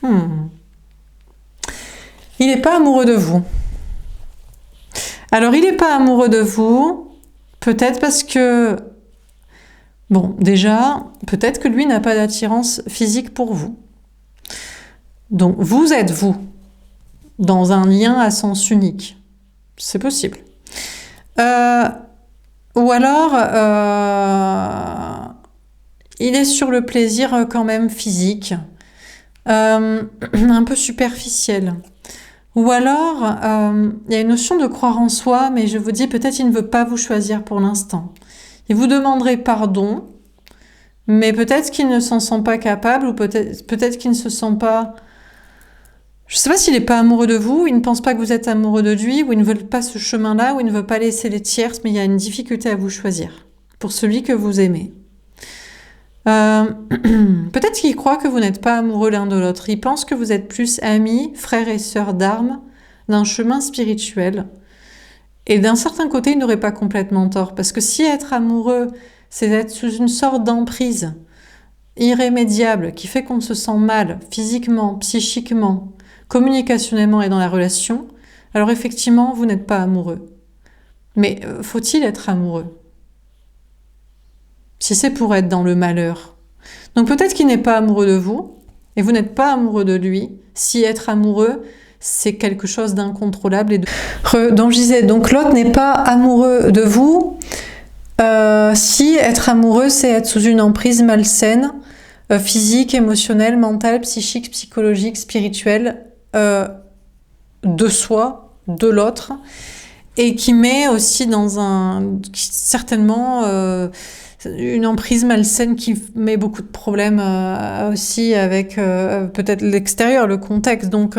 Il n'est pas amoureux de vous. Alors, il n'est pas amoureux de vous, peut-être parce que, bon, déjà, peut-être que lui n'a pas d'attirance physique pour vous. Donc, vous êtes vous, dans un lien à sens unique. C'est possible. Ou alors, il est sur le plaisir quand même physique, un peu superficiel. Ou alors, il y a une notion de croire en soi, mais je vous dis, peut-être il ne veut pas vous choisir pour l'instant. Il vous demanderait pardon, mais peut-être qu'il ne s'en sent pas capable, ou peut-être qu'il ne se sent pas... Je ne sais pas s'il n'est pas amoureux de vous, il ne pense pas que vous êtes amoureux de lui, ou il ne veut pas ce chemin-là, ou il ne veut pas laisser les tierces, mais il y a une difficulté à vous choisir, pour celui que vous aimez. Euh, Peut-être qu'il croit que vous n'êtes pas amoureux l'un de l'autre. Il pense que vous êtes plus amis, frères et sœurs d'armes, d'un chemin spirituel. Et d'un certain côté, il n'aurait pas complètement tort. Parce que si être amoureux, c'est être sous une sorte d'emprise irrémédiable qui fait qu'on se sent mal physiquement, psychiquement, communicationnellement et dans la relation, alors effectivement, vous n'êtes pas amoureux. Mais faut-il être amoureux si c'est pour être dans le malheur? Donc peut-être qu'il n'est pas amoureux de vous et vous n'êtes pas amoureux de lui. Si être amoureux, c'est quelque chose d'incontrôlable donc je disais, donc l'autre n'est pas amoureux de vous. Si être amoureux, c'est être sous une emprise malsaine, physique, émotionnelle, mentale, psychique, psychologique, spirituelle, de soi, de l'autre, et qui met aussi certainement une emprise malsaine qui met beaucoup de problèmes aussi avec peut-être l'extérieur, le contexte. Donc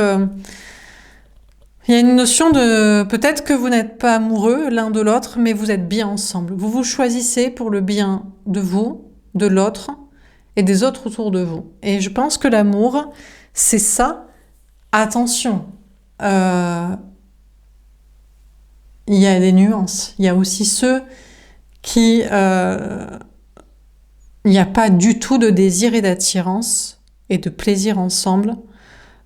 il y a une notion de peut-être que vous n'êtes pas amoureux l'un de l'autre, mais vous êtes bien ensemble. Vous vous choisissez pour le bien de vous, de l'autre et des autres autour de vous. Et je pense que l'amour, c'est ça. Attention, il y a des nuances. Il y a aussi ceux qui... il n'y a pas du tout de désir et d'attirance et de plaisir ensemble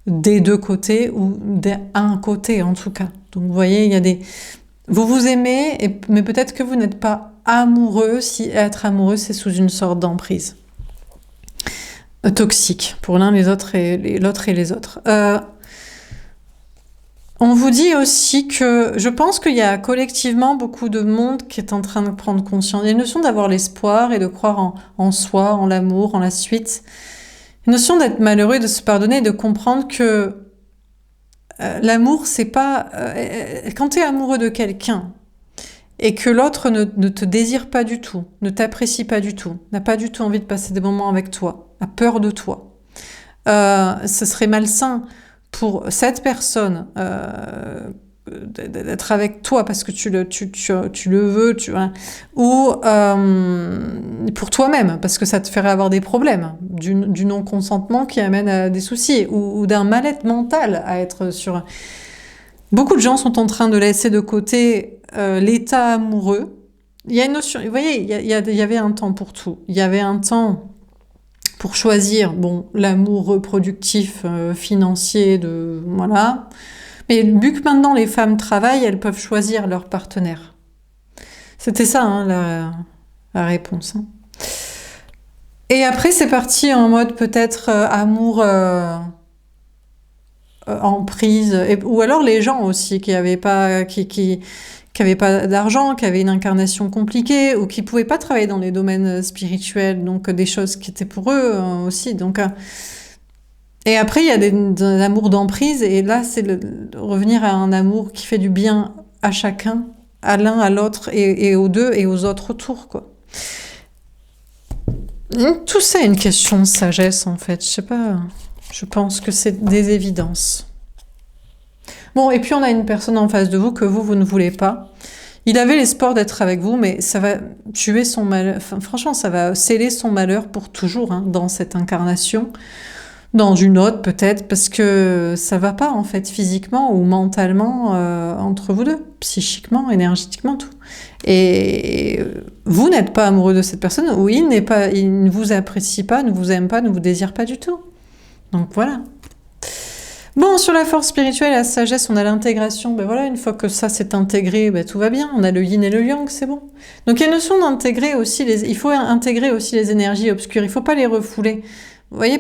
des deux côtés ou d'un côté en tout cas. Donc vous voyez, il y a des... Vous vous aimez, mais peut-être que vous n'êtes pas amoureux si être amoureux, c'est sous une sorte d'emprise toxique pour l'un, l'autre et les autres. On vous dit aussi que je pense qu'il y a collectivement beaucoup de monde qui est en train de prendre conscience. Il y a une notion d'avoir l'espoir et de croire en soi, en l'amour, en la suite. Une notion d'être malheureux, de se pardonner et de comprendre que l'amour, c'est pas... quand tu es amoureux de quelqu'un et que l'autre ne te désire pas du tout, ne t'apprécie pas du tout, n'a pas du tout envie de passer des moments avec toi, a peur de toi, ce serait malsain pour cette personne d'être avec toi parce que tu le veux, ou pour toi-même parce que ça te ferait avoir des problèmes, du non-consentement qui amène à des soucis, ou d'un mal-être mental à être sur... Beaucoup de gens sont en train de laisser de côté l'état amoureux. Il y a une notion, vous voyez, il y avait un temps pour tout. Il y avait un temps pour choisir, l'amour reproductif, financier, voilà. Mais vu que maintenant les femmes travaillent, elles peuvent choisir leur partenaire. C'était ça, la réponse. Et après, c'est parti en mode peut-être amour en prise, ou alors les gens aussi qui avaient pas, qui avaient pas d'argent, qui avaient une incarnation compliquée, ou qui pouvaient pas travailler dans les domaines spirituels, donc des choses qui étaient pour eux aussi. Donc et après, il y a des amours d'emprise, et là, c'est revenir à un amour qui fait du bien à chacun, à l'un, à l'autre, et aux deux, et aux autres autour, quoi. Donc, tout ça est une question de sagesse, en fait. Je sais pas, je pense que c'est des évidences. Bon, et puis on a une personne en face de vous que vous ne voulez pas. Il avait l'espoir d'être avec vous, mais ça va tuer son malheur. Enfin, franchement, ça va sceller son malheur pour toujours, dans cette incarnation. Dans une autre peut-être, parce que ça va pas en fait physiquement ou mentalement entre vous deux, psychiquement, énergétiquement, tout. Et vous n'êtes pas amoureux de cette personne, ou il ne vous apprécie pas, ne vous aime pas, ne vous désire pas du tout. Donc voilà. Bon, sur la force spirituelle, la sagesse, on a l'intégration. Voilà, une fois que ça s'est intégré, tout va bien. On a le yin et le yang, c'est bon. Donc il y a une notion d'intégrer aussi il faut intégrer aussi les énergies obscures. Il faut pas les refouler. Vous voyez,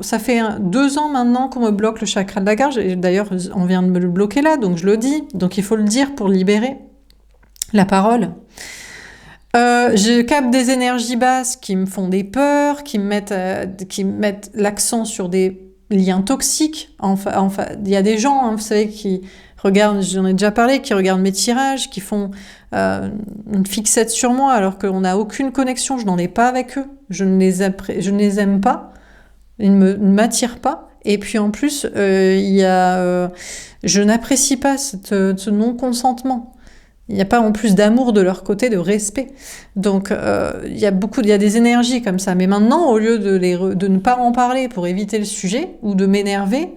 ça fait 2 ans maintenant qu'on me bloque le chakra de la gorge. Et d'ailleurs, on vient de me le bloquer là, donc je le dis. Donc il faut le dire pour libérer la parole. Je capte des énergies basses qui me font des peurs, qui mettent l'accent sur des liens toxiques. Enfin, il y a des gens, vous savez, qui regardent, j'en ai déjà parlé, qui regardent mes tirages, qui font une fixette sur moi alors qu'on n'a aucune connexion, je n'en ai pas avec eux, je ne les aime pas. Ils ne m'attirent pas. Et puis en plus, je n'apprécie pas ce non-consentement. Il n'y a pas en plus d'amour de leur côté, de respect. Donc, il y a des énergies comme ça. Mais maintenant, au lieu de ne pas en parler pour éviter le sujet ou de m'énerver,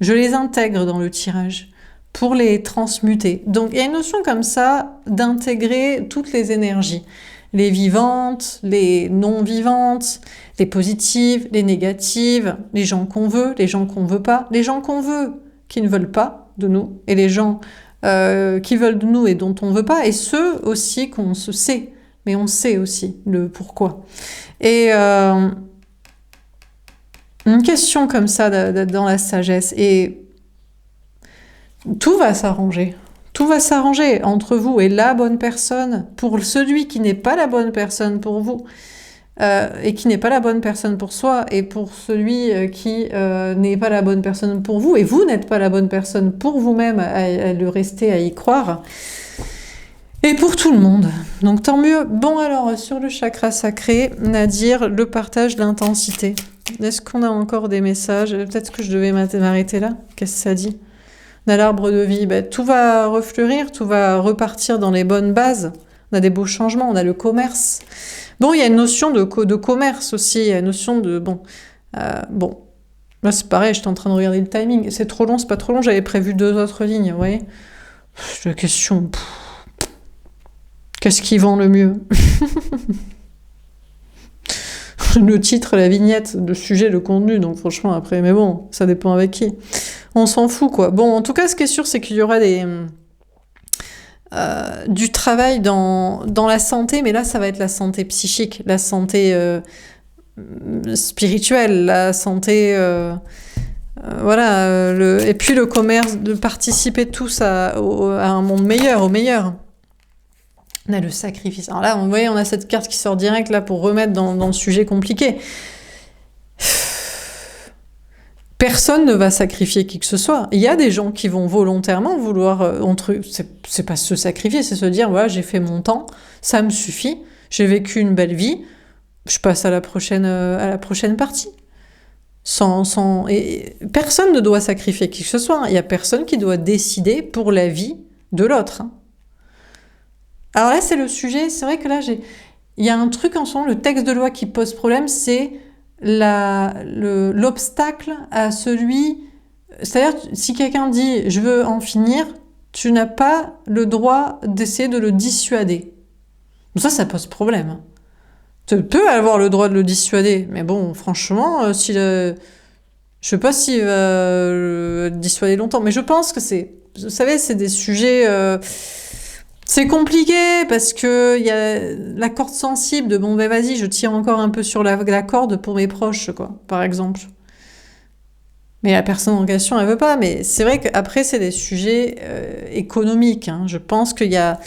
je les intègre dans le tirage pour les transmuter. Donc, il y a une notion comme ça d'intégrer toutes les énergies. Les vivantes, les non-vivantes, les positives, les négatives, les gens qu'on veut, les gens qu'on veut pas, les gens qu'on veut qui ne veulent pas de nous, et les gens qui veulent de nous et dont on veut pas, et ceux aussi qu'on se sait, mais on sait aussi le pourquoi. Et une question comme ça dans la sagesse, et tout va s'arranger. Tout va s'arranger entre vous et la bonne personne pour celui qui n'est pas la bonne personne pour vous. Et qui n'est pas la bonne personne pour soi, et pour celui qui n'est pas la bonne personne pour vous, et vous n'êtes pas la bonne personne pour vous-même à le rester, à y croire, et pour tout le monde. Donc tant mieux. Bon alors, sur le chakra sacré, Nadir, le partage, l'intensité. Est-ce qu'on a encore des messages? Peut-être que je devais m'arrêter là. Qu'est-ce que ça dit? Dans l'arbre de vie, tout va refleurir, tout va repartir dans les bonnes bases. On a des beaux changements, on a le commerce. Bon, il y a une notion de commerce aussi, il y a une notion de... Bon, là c'est pareil, j'étais en train de regarder le timing. C'est trop long, c'est pas trop long, j'avais prévu 2 autres lignes, vous voyez. La question... Qu'est-ce qui vend le mieux? Le titre, la vignette, le sujet, le contenu, donc franchement après, mais bon, ça dépend avec qui. On s'en fout, quoi. Bon, en tout cas, ce qui est sûr, c'est qu'il y aura du travail dans la santé, mais là, ça va être la santé psychique, la santé spirituelle, la santé... et puis le commerce, de participer tous à un monde meilleur, au meilleur. On a le sacrifice. Alors là, vous voyez, on a cette carte qui sort direct là pour remettre dans le sujet compliqué. Personne ne va sacrifier qui que ce soit. Il y a des gens qui vont volontairement vouloir... c'est pas se sacrifier, c'est se dire, voilà, j'ai fait mon temps, ça me suffit, j'ai vécu une belle vie, je passe à la prochaine partie. Et personne ne doit sacrifier qui que ce soit. Il y a personne qui doit décider pour la vie de l'autre. Alors là, c'est le sujet. C'est vrai que là, il y a un truc en ce moment, le texte de loi qui pose problème, c'est l'obstacle à celui... C'est-à-dire, si quelqu'un dit « je veux en finir », tu n'as pas le droit d'essayer de le dissuader. Donc ça pose problème. Tu peux avoir le droit de le dissuader, mais bon, franchement, je sais pas s'il va le dissuader longtemps, mais je pense que vous savez, c'est des sujets... c'est compliqué parce que il y a la corde sensible de bon ben vas-y, je tire encore un peu sur la corde pour mes proches, quoi, par exemple. Mais la personne en question, elle veut pas. Mais c'est vrai qu'après, c'est des sujets économiques. Hein. Je pense qu'il y a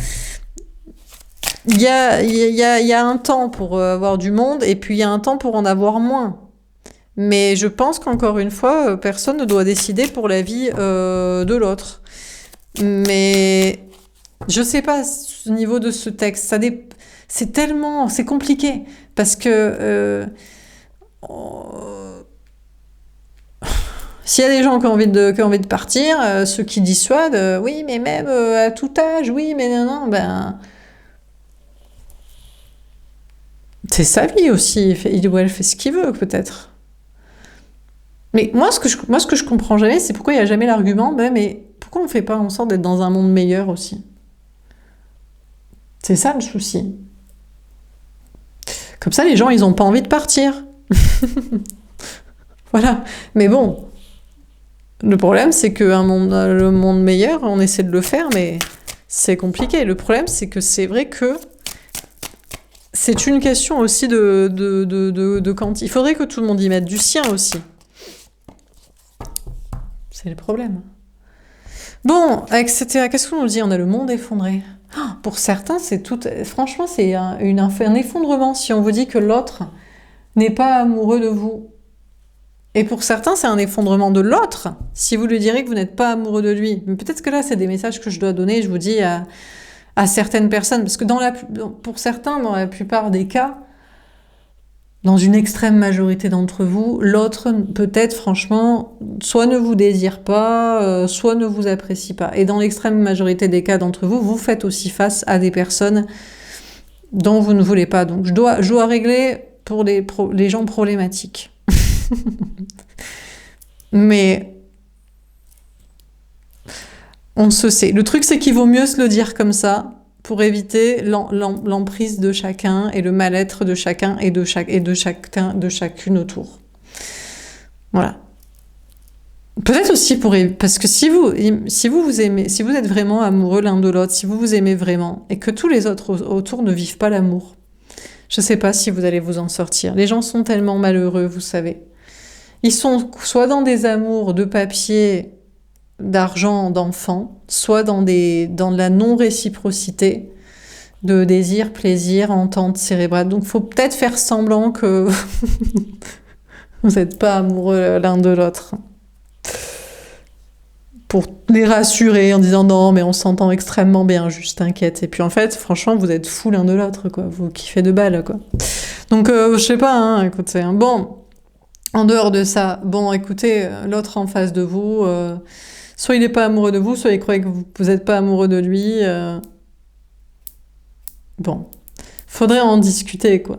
un temps pour avoir du monde et puis il y a un temps pour en avoir moins. Mais je pense qu'encore une fois, personne ne doit décider pour la vie de l'autre. Mais... je sais pas, au niveau de ce texte, c'est compliqué, parce que s'il y a des gens qui ont envie de partir, ceux qui dissuadent, oui, mais même à tout âge, oui, mais non, c'est sa vie aussi, il ou elle fait ce qu'il veut, peut-être. Mais moi, ce que je comprends jamais, c'est pourquoi il n'y a jamais l'argument, mais pourquoi on ne fait pas en sorte d'être dans un monde meilleur aussi? C'est ça le souci. Comme ça, les gens, ils n'ont pas envie de partir. Voilà. Mais bon, le problème, c'est que le monde meilleur, on essaie de le faire, mais c'est compliqué. Le problème, c'est que c'est vrai que c'est une question aussi de quand... Il faudrait que tout le monde y mette du sien aussi. C'est le problème. Bon, etc. Qu'est-ce qu'on nous dit? On a le monde effondré. Pour certains, c'est tout. Franchement, c'est un effondrement si on vous dit que l'autre n'est pas amoureux de vous. Et pour certains, c'est un effondrement de l'autre si vous lui direz que vous n'êtes pas amoureux de lui. Mais peut-être que là, c'est des messages que je dois donner, je vous dis, à certaines personnes. Parce que pour certains, dans la plupart des cas, dans une extrême majorité d'entre vous, l'autre, peut-être, franchement, soit ne vous désire pas, soit ne vous apprécie pas. Et dans l'extrême majorité des cas d'entre vous, vous faites aussi face à des personnes dont vous ne voulez pas. Donc, je dois régler pour les gens problématiques. Mais on se sait. Le truc, c'est qu'il vaut mieux se le dire comme ça pour éviter l'emprise de chacun et le mal-être de chacun et de chacune autour. Voilà. Peut-être aussi parce que si vous aimez, si vous êtes vraiment amoureux l'un de l'autre, si vous vous aimez vraiment et que tous les autres autour ne vivent pas l'amour, je sais pas si vous allez vous en sortir. Les gens sont tellement malheureux, vous savez. Ils sont soit dans des amours de papier, d'argent, d'enfants, soit dans la non-réciprocité de désir, plaisir, entente cérébrale. Donc, faut peut-être faire semblant que vous n'êtes pas amoureux l'un de l'autre. Pour les rassurer en disant non, mais on s'entend extrêmement bien, juste t'inquiète. Et puis en fait, franchement, vous êtes fous l'un de l'autre, quoi. Vous kiffez de balles, quoi. Donc, je sais pas, hein, écoutez. Bon, en dehors de ça, bon, écoutez, l'autre en face de vous, soit il n'est pas amoureux de vous, soit il croit que vous n'êtes pas amoureux de lui. Bon, faudrait en discuter, quoi.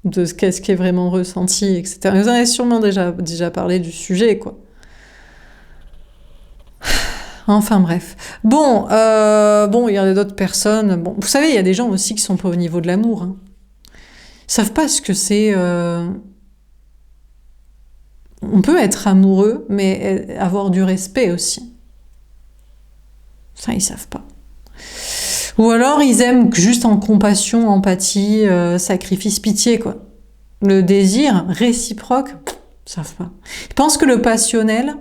De qu'est-ce qui est vraiment ressenti, etc. Vous en avez sûrement déjà parlé du sujet, quoi. Enfin bref. Bon, il y en a d'autres personnes. Bon, vous savez, il y a des gens aussi qui sont pas au niveau de l'amour. Hein. Ils savent pas ce que c'est. On peut être amoureux, mais avoir du respect aussi. Ça, ils savent pas. Ou alors, ils aiment juste en compassion, empathie, sacrifice, pitié, quoi. Le désir réciproque, ils savent pas. Ils pensent que le passionnel,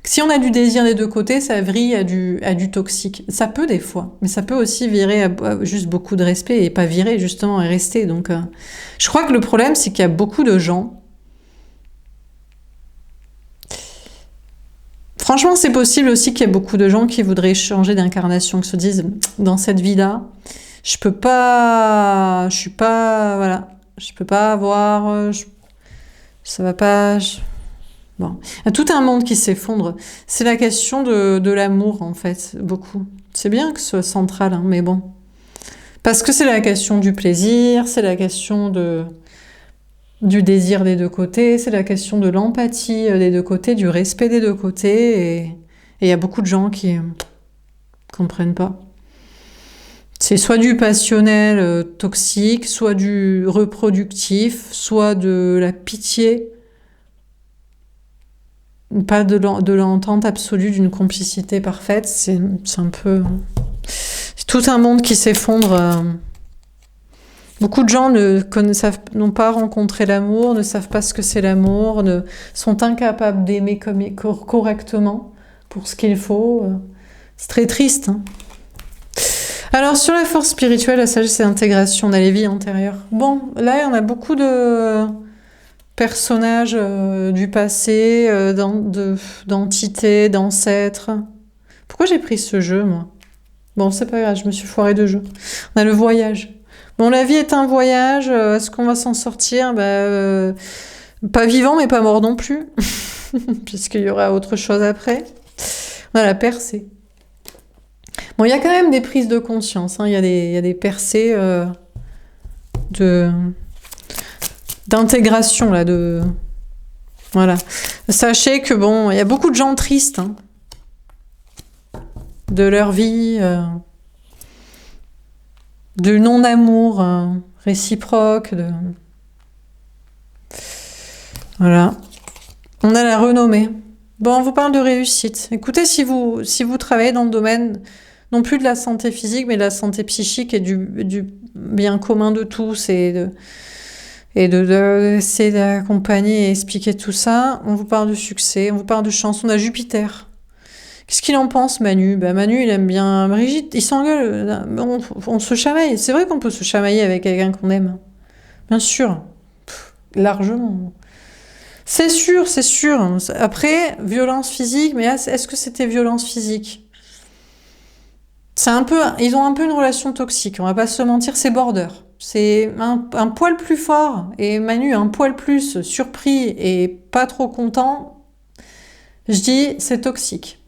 si on a du désir des deux côtés, ça vrille à du toxique. Ça peut des fois, mais ça peut aussi virer à juste beaucoup de respect et pas virer justement et rester. Donc, je crois que le problème, c'est qu'il y a beaucoup de gens. Franchement, c'est possible aussi qu'il y ait beaucoup de gens qui voudraient changer d'incarnation, qui se disent dans cette vie-là, je peux pas avoir, ça va pas. Bon, il y a tout un monde qui s'effondre. C'est la question de l'amour, en fait, beaucoup. C'est bien que ce soit central, hein, mais bon. Parce que c'est la question du plaisir, c'est la question du désir des deux côtés, c'est la question de l'empathie des deux côtés, du respect des deux côtés, et il y a beaucoup de gens qui comprennent pas. C'est soit du passionnel toxique, soit du reproductif, soit de la pitié, pas de l'entente absolue, d'une complicité parfaite. C'est un peu... C'est tout un monde qui s'effondre. Beaucoup de gens n'ont pas rencontré l'amour, ne savent pas ce que c'est l'amour, sont incapables d'aimer correctement pour ce qu'il faut. C'est très triste. Hein. Alors, sur la force spirituelle, la sagesse et l'intégration, on a les vies antérieures. Bon, là, on a beaucoup de personnages du passé, d'entités, d'ancêtres. Pourquoi j'ai pris ce jeu, moi? Bon, c'est pas grave, je me suis foirée de jeu. On a le voyage. Bon, la vie est un voyage. Est-ce qu'on va s'en sortir? Pas vivant, mais pas mort non plus. Puisqu'il y aura autre chose après. On a la percée. Bon, il y a quand même des prises de conscience. Hein. Il y a des percées d'intégration, là. Voilà. Sachez que, bon, il y a beaucoup de gens tristes hein, de leur vie... de non-amour réciproque. Voilà. On a la renommée. Bon, on vous parle de réussite. Écoutez, si vous travaillez dans le domaine non plus de la santé physique, mais de la santé psychique et du bien commun de tous et d'essayer d'accompagner et expliquer tout ça, on vous parle de succès, on vous parle de chance. On a Jupiter. Qu'est-ce qu'il en pense, Manu? Manu, il aime bien Brigitte. Il s'engueule. On se chamaille. C'est vrai qu'on peut se chamailler avec quelqu'un qu'on aime. Bien sûr. Largement. C'est sûr, c'est sûr. Après, violence physique, mais est-ce que c'était violence physique? Ils ont un peu une relation toxique, on va pas se mentir, c'est border. C'est un poil plus fort et Manu un poil plus surpris et pas trop content. Je dis, c'est toxique.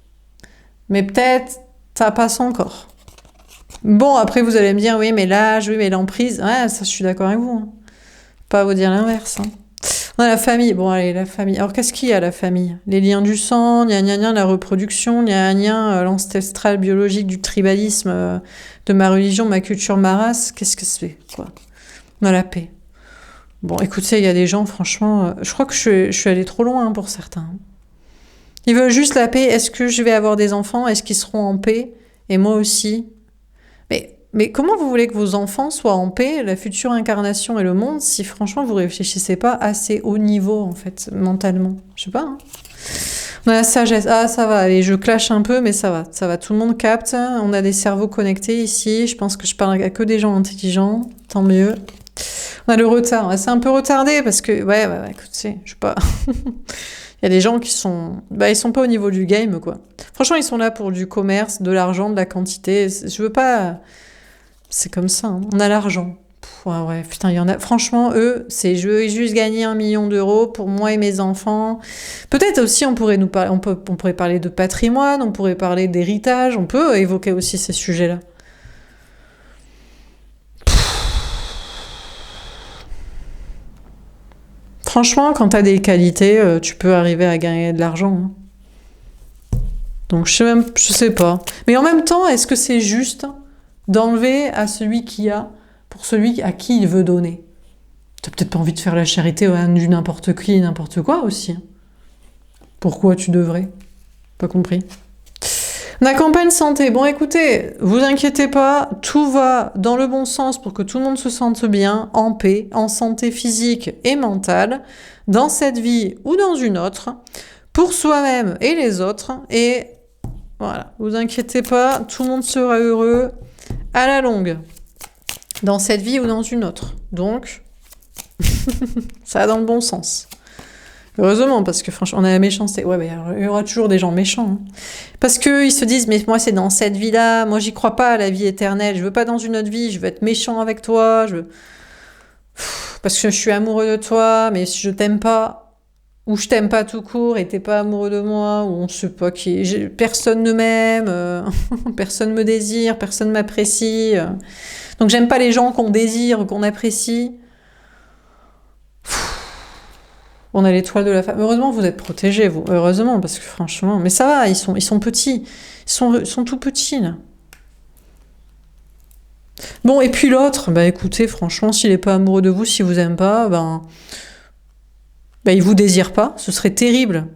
Mais peut-être, ça passe encore. Bon, après, vous allez me dire, oui, mais l'âge, oui, mais l'emprise. Ouais, ça, je suis d'accord avec vous. Hein. Pas vous dire l'inverse. Hein. On a la famille. Bon, allez, la famille. Alors, qu'est-ce qu'il y a, la famille? Les liens du sang, gna gna gna, la reproduction, gna gna, l'ancestral biologique du tribalisme, de ma religion, ma culture, ma race. Qu'est-ce que c'est, quoi? On a la paix. Bon, écoutez, il y a des gens, franchement, je crois que je suis allée trop loin hein, pour certains. Ils veulent juste la paix. Est-ce que je vais avoir des enfants? Est-ce qu'ils seront en paix? Et moi aussi. Mais comment vous voulez que vos enfants soient en paix, la future incarnation et le monde, si franchement vous réfléchissez pas assez haut niveau, en fait, mentalement? Je sais pas, hein. On a la sagesse. Ah, ça va, allez, je clash un peu, mais ça va. Tout le monde capte. On a des cerveaux connectés ici. Je pense que je parle à que des gens intelligents. Tant mieux. On a le retard. C'est un peu retardé parce que, ouais, écoutez, je sais pas. Il y a des gens qui sont... ils sont pas au niveau du game, quoi. Franchement, ils sont là pour du commerce, de l'argent, de la quantité. Je veux pas... C'est comme ça, hein. On a l'argent. Ouais, putain, il y en a... Franchement, eux, c'est je veux juste gagner 1 million d'euros pour moi et mes enfants. Peut-être aussi, on pourrait parler de patrimoine, on pourrait parler d'héritage, on peut évoquer aussi ces sujets-là. Franchement, quand t'as des qualités, tu peux arriver à gagner de l'argent. Hein. Donc, je sais pas. Mais en même temps, est-ce que c'est juste d'enlever à celui qui a pour celui à qui il veut donner? T'as peut-être pas envie de faire la charité du n'importe qui, n'importe quoi aussi. Pourquoi tu devrais? Pas compris. La campagne santé. Bon, écoutez, vous inquiétez pas, tout va dans le bon sens pour que tout le monde se sente bien, en paix, en santé physique et mentale, dans cette vie ou dans une autre, pour soi-même et les autres. Et voilà, vous inquiétez pas, tout le monde sera heureux à la longue, dans cette vie ou dans une autre. Donc, ça va dans le bon sens. Heureusement, parce que franchement, on a la méchanceté. Ouais, mais il y aura toujours des gens méchants. Hein. Parce qu'ils se disent, mais moi, c'est dans cette vie-là. Moi, j'y crois pas à la vie éternelle. Je veux pas dans une autre vie. Je veux être méchant avec toi. Parce que je suis amoureux de toi, mais si je t'aime pas, ou je t'aime pas tout court et t'es pas amoureux de moi, ou on sait pas qui. Personne ne m'aime, personne me désire, personne m'apprécie. Donc, j'aime pas les gens qu'on désire, qu'on apprécie. On a l'étoile de la femme. Heureusement, vous êtes protégés, vous. Heureusement, parce que franchement... Mais ça va, ils sont petits. Ils sont tout petits, là. Bon, et puis l'autre, écoutez, franchement, s'il n'est pas amoureux de vous, s'il vous aime pas, il vous désire pas. Ce serait terrible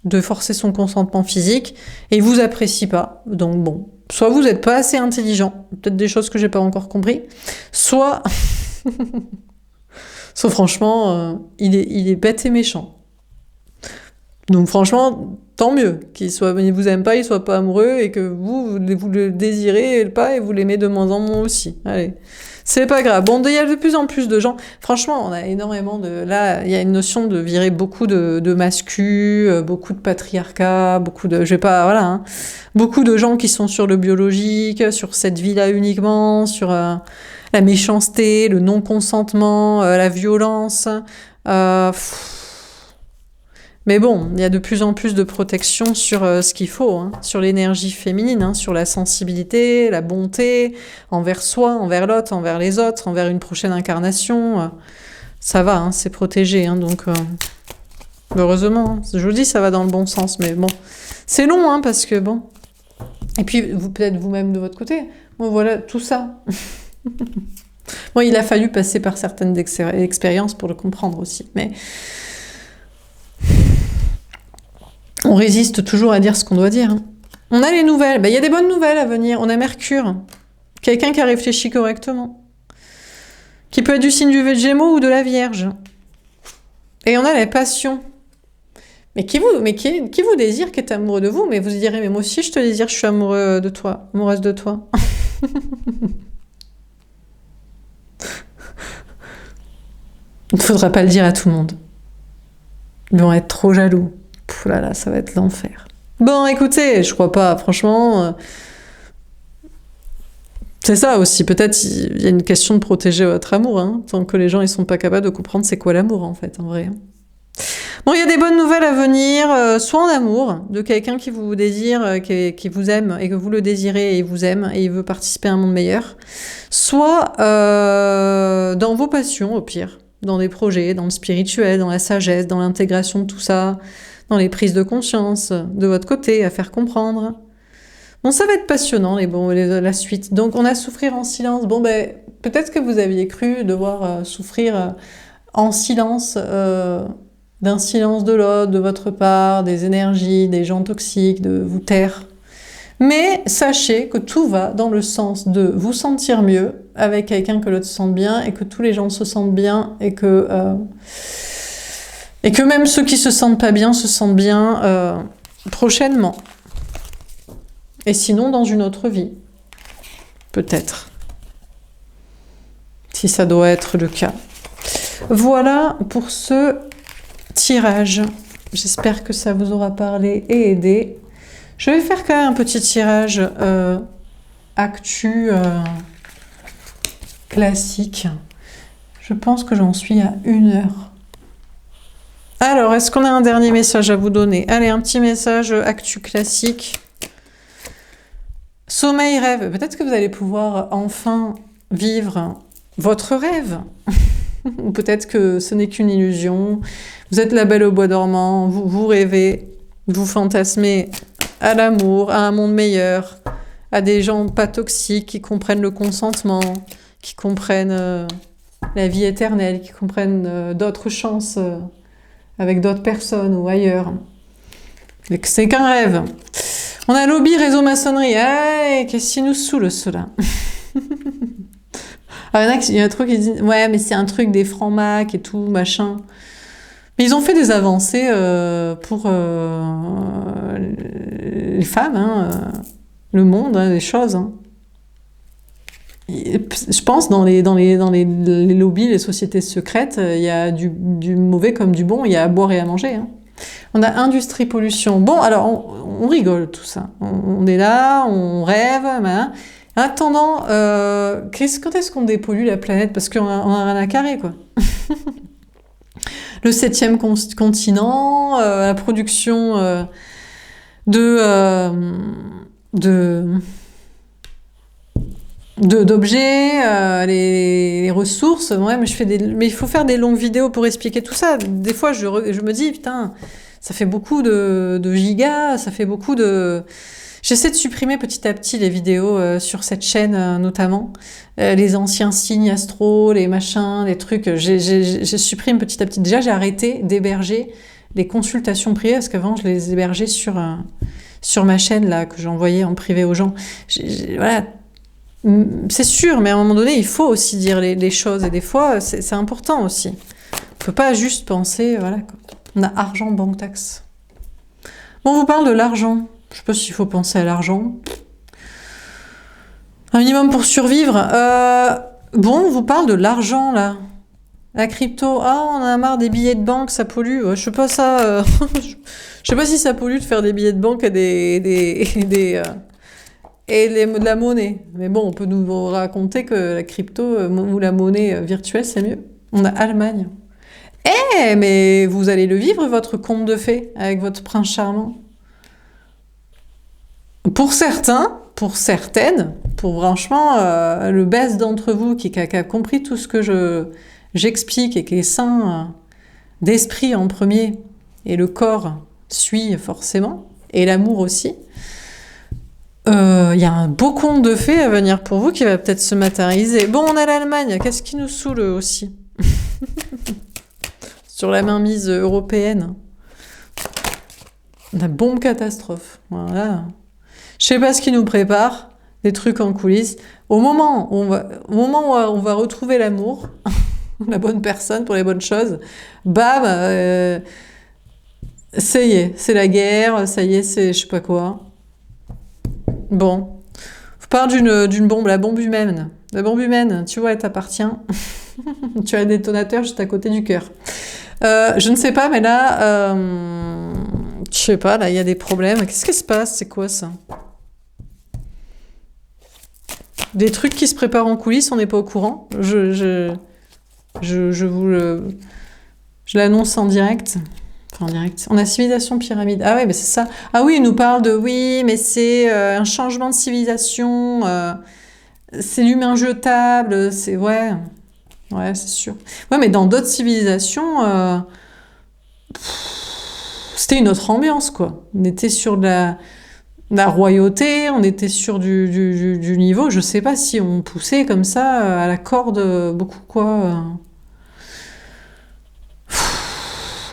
de forcer son consentement physique. Et il vous apprécie pas. Donc bon, soit vous n'êtes pas assez intelligent. Peut-être des choses que j'ai pas encore compris. Soit... Sauf franchement, il est bête et méchant. Donc franchement, tant mieux qu'il vous aime pas, il soit pas amoureux et que vous le désirez pas et vous l'aimez de moins en moins aussi. Allez, c'est pas grave. Bon, il y a de plus en plus de gens. Franchement, on a énormément de... Là, il y a une notion de virer beaucoup de masculins, beaucoup de patriarcat, beaucoup de... Je vais pas... Voilà, hein. Beaucoup de gens qui sont sur le biologique, sur cette vie-là uniquement, sur... la méchanceté, le non-consentement, la violence. Mais bon, il y a de plus en plus de protection sur ce qu'il faut, hein, sur l'énergie féminine, hein, sur la sensibilité, la bonté, envers soi, envers l'autre, envers les autres, envers une prochaine incarnation. Ça va, hein, c'est protégé. Hein, donc, heureusement, je vous dis, ça va dans le bon sens. Mais bon, c'est long, hein, parce que bon... Et puis, peut-être vous-même de votre côté. Bon, voilà, tout ça... Bon, il a fallu passer par certaines expériences pour le comprendre aussi, mais on résiste toujours à dire ce qu'on doit dire. Hein. On a les nouvelles, il y a des bonnes nouvelles à venir. On a Mercure, quelqu'un qui a réfléchi correctement, qui peut être du signe du Gémeaux ou de la Vierge. Et on a la passion. Mais qui vous désire, qui est amoureux de vous, mais vous direz, mais moi aussi je te désire, je suis amoureux de toi, amoureuse de toi. Il ne faudra pas le dire à tout le monde. Ils vont être trop jaloux. Là, ça va être l'enfer. Bon, écoutez, je crois pas, franchement... C'est ça aussi, peut-être il y a une question de protéger votre amour, hein, tant que les gens ils sont pas capables de comprendre c'est quoi l'amour en fait, en vrai. Bon, il y a des bonnes nouvelles à venir, soit en amour, de quelqu'un qui vous désire, qui vous aime, et que vous le désirez et il vous aime, et il veut participer à un monde meilleur, soit dans vos passions, au pire, dans des projets, dans le spirituel, dans la sagesse, dans l'intégration de tout ça, dans les prises de conscience, de votre côté, à faire comprendre. Bon, ça va être passionnant, la suite. Donc, on a souffrir en silence. Bon, ben, peut-être que vous aviez cru devoir souffrir en silence, d'un silence de l'autre, de votre part, des énergies, des gens toxiques, de vous taire. Mais sachez que tout va dans le sens de vous sentir mieux avec quelqu'un que l'autre se sente bien et que tous les gens se sentent bien et que même ceux qui se sentent pas bien se sentent bien prochainement. Et sinon, dans une autre vie. Peut-être. Si ça doit être le cas. Voilà pour ce tirage. J'espère que ça vous aura parlé et aidé. Je vais faire quand même un petit tirage actu classique. Je pense que j'en suis à 1 heure. Alors, est-ce qu'on a un dernier message à vous donner? Allez, un petit message actu classique. Sommeil, rêve. Peut-être que vous allez pouvoir enfin vivre votre rêve. Ou peut-être que ce n'est qu'une illusion. Vous êtes la belle au bois dormant, vous rêvez, vous fantasmez à l'amour, à un monde meilleur, à des gens pas toxiques qui comprennent le consentement, qui comprennent la vie éternelle, qui comprennent d'autres chances avec d'autres personnes ou ailleurs. Mais que c'est qu'un rêve. On a lobby réseau maçonnerie. Hey, qu'est-ce qui nous saoule cela? Alors, il y a un truc qui dit ouais, mais c'est un truc des francs-macs et tout, machin. Mais ils ont fait des avancées pour les femmes, hein, le monde, hein, les choses. Hein. Je pense dans les lobbies, les sociétés secrètes, il y a du mauvais comme du bon, il y a à boire et à manger. Hein. On a industrie pollution. Bon, alors on rigole tout ça. On est là, on rêve, hein. En attendant, quand est-ce qu'on dépollue la planète? Parce qu'on a rien à carrer, quoi. Le 7e continent, la production d'objets, les ressources. Ouais, mais il faut faire des longues vidéos pour expliquer tout ça. Des fois, je me dis, putain, ça fait beaucoup de gigas, ça fait beaucoup de... J'essaie de supprimer petit à petit les vidéos sur cette chaîne notamment, les anciens signes astro, les machins, les trucs. Je supprime petit à petit. Déjà, j'ai arrêté d'héberger les consultations privées parce qu'avant, je les hébergeais sur ma chaîne là que j'envoyais en privé aux gens. Voilà, c'est sûr, mais à un moment donné, il faut aussi dire les choses et des fois, c'est important aussi. On peut pas juste penser, voilà, quoi. On a argent, banque, taxe. Bon, on vous parle de l'argent. Je sais pas s'il faut penser à l'argent. Un minimum pour survivre. Bon, on vous parle de l'argent, là. La crypto. Ah, on en a marre des billets de banque, ça pollue. Je sais pas ça... je sais pas si ça pollue de faire des billets de banque et de la monnaie. Mais bon, on peut nous raconter que la crypto ou la monnaie virtuelle, c'est mieux. On a Allemagne. Mais vous allez le vivre, votre conte de fées, avec votre prince charmant. Pour certains, pour certaines, pour franchement le best d'entre vous qui a compris tout ce que j'explique et qui est sain d'esprit en premier, et le corps suit forcément, et l'amour aussi, il y a un beau conte de fées à venir pour vous qui va peut-être se matérialiser. Bon, on a l'Allemagne, qu'est-ce qui nous saoule aussi? Sur la mainmise européenne. La bombe catastrophe, voilà. Je sais pas ce qui nous prépare, des trucs en coulisses. Au moment où on va retrouver l'amour, la bonne personne pour les bonnes choses, bam, ça y est, c'est la guerre, ça y est, c'est je sais pas quoi. Bon, je parle d'une bombe, la bombe humaine. La bombe humaine, tu vois, elle t'appartient. Tu as un détonateur juste à côté du cœur. Je ne sais pas, mais là, je sais pas, là, il y a des problèmes. Qu'est-ce qui se passe? C'est quoi ça? Des trucs qui se préparent en coulisses, on n'est pas au courant. Je vous le... Je l'annonce en direct. Enfin, en direct. On a civilisation pyramide. Ah ouais, mais c'est ça. Ah oui, il nous parle de oui, mais c'est un changement de civilisation. C'est l'humain jetable. C'est ouais. Ouais, c'est sûr. Ouais, mais dans d'autres civilisations, c'était une autre ambiance, quoi. On était sur la royauté, on était sur du niveau. Je sais pas si on poussait comme ça à la corde beaucoup, quoi.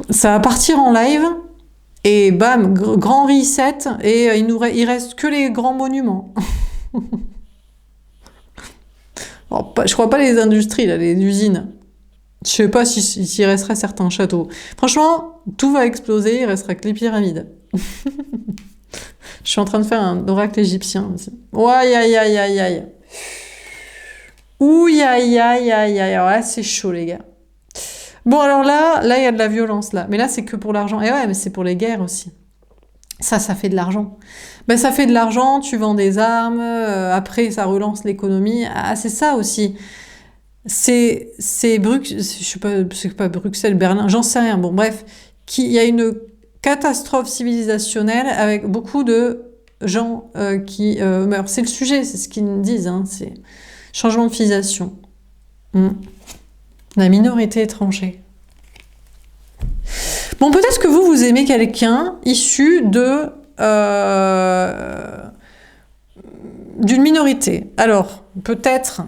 Ça va partir en live et bam, grand reset et il reste que les grands monuments. Alors, je crois pas les industries, là, les usines. Je sais pas s'il resterait certains châteaux. Franchement, tout va exploser, il restera que les pyramides. Je suis en train de faire un oracle égyptien aussi. Ouaille, aïe, aïe, aïe, aïe. Ouh, aïe, aïe, aïe, aïe. Alors là, c'est chaud, les gars. Bon, alors là, il y a de la violence, là. Mais là, c'est que pour l'argent. Et ouais, mais c'est pour les guerres aussi. Ça fait de l'argent. Ben, ça fait de l'argent, tu vends des armes, après, ça relance l'économie. Ah, c'est ça aussi. C'est Bruxelles, je sais pas, c'est pas Bruxelles, Berlin, j'en sais rien. Bon, bref, il y a une catastrophe civilisationnelle avec beaucoup de gens qui meurent. C'est le sujet, c'est ce qu'ils nous disent, hein, c'est changement de civilisation. La minorité étrangère. Bon, peut-être que vous aimez quelqu'un issu d'une minorité. Alors, peut-être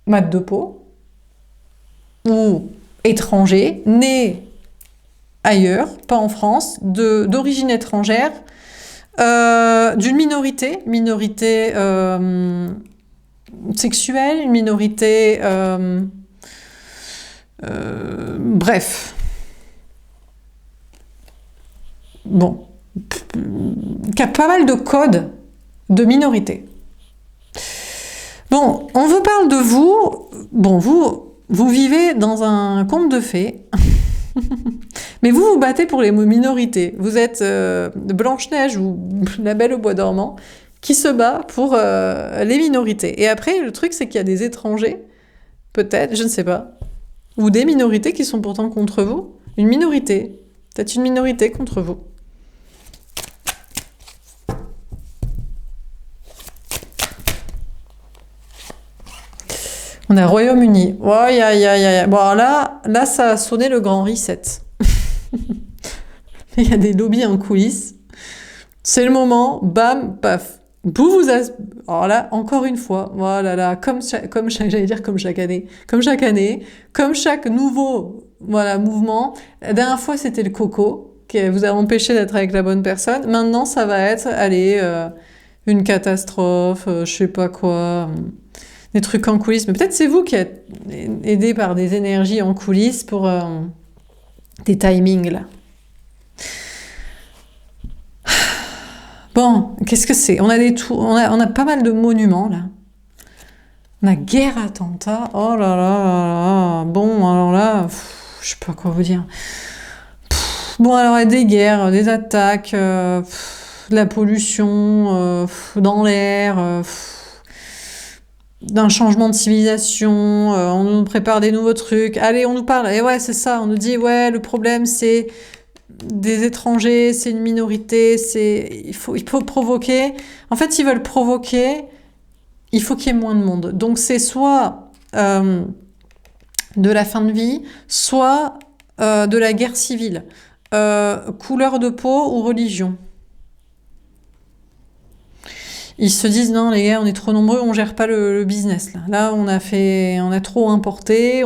mat de peau ou étranger, né ailleurs, pas en France, d'origine étrangère, d'une minorité sexuelle, une minorité... bref. Bon. Qui a pas mal de codes de minorité. Bon, on vous parle de vous. Bon, vous vivez dans un conte de fées. Mais vous vous battez pour les minorités. Vous êtes Blanche-Neige ou la Belle au bois dormant qui se bat pour les minorités. Et après, le truc, c'est qu'il y a des étrangers, peut-être, je ne sais pas, ou des minorités qui sont pourtant contre vous. Une minorité. Peut-être une minorité contre vous. On a Royaume-Uni. Oh, aïe, aïe, aïe, aïe. Bon, alors là, ça a sonné le grand reset. Il y a des lobbies en coulisses. C'est le moment, bam, paf. Alors là, encore une fois, voilà, là, j'allais dire comme chaque année, comme chaque nouveau, mouvement. La dernière fois, c'était le coco qui vous a empêché d'être avec la bonne personne. Maintenant, ça va être, allez, une catastrophe, je sais pas quoi, des trucs en coulisses. Mais peut-être c'est vous qui êtes aidé par des énergies en coulisses pour des timings là. Bon, qu'est-ce que c'est? On a pas mal de monuments, là. On a guerre, attentat. Oh là là là là. Bon, alors là, je sais pas quoi vous dire. Bon, alors, il y a des guerres, des attaques, de la pollution dans l'air, d'un changement de civilisation, on nous prépare des nouveaux trucs. Allez, on nous parle. Et ouais, c'est ça, on nous dit, ouais, le problème, c'est... des étrangers, c'est une minorité, il faut provoquer. En fait, s'ils veulent provoquer, il faut qu'il y ait moins de monde. Donc c'est soit de la fin de vie, soit de la guerre civile, couleur de peau ou religion. Ils se disent non les gars, on est trop nombreux, on gère pas le business là. Là on a trop importé,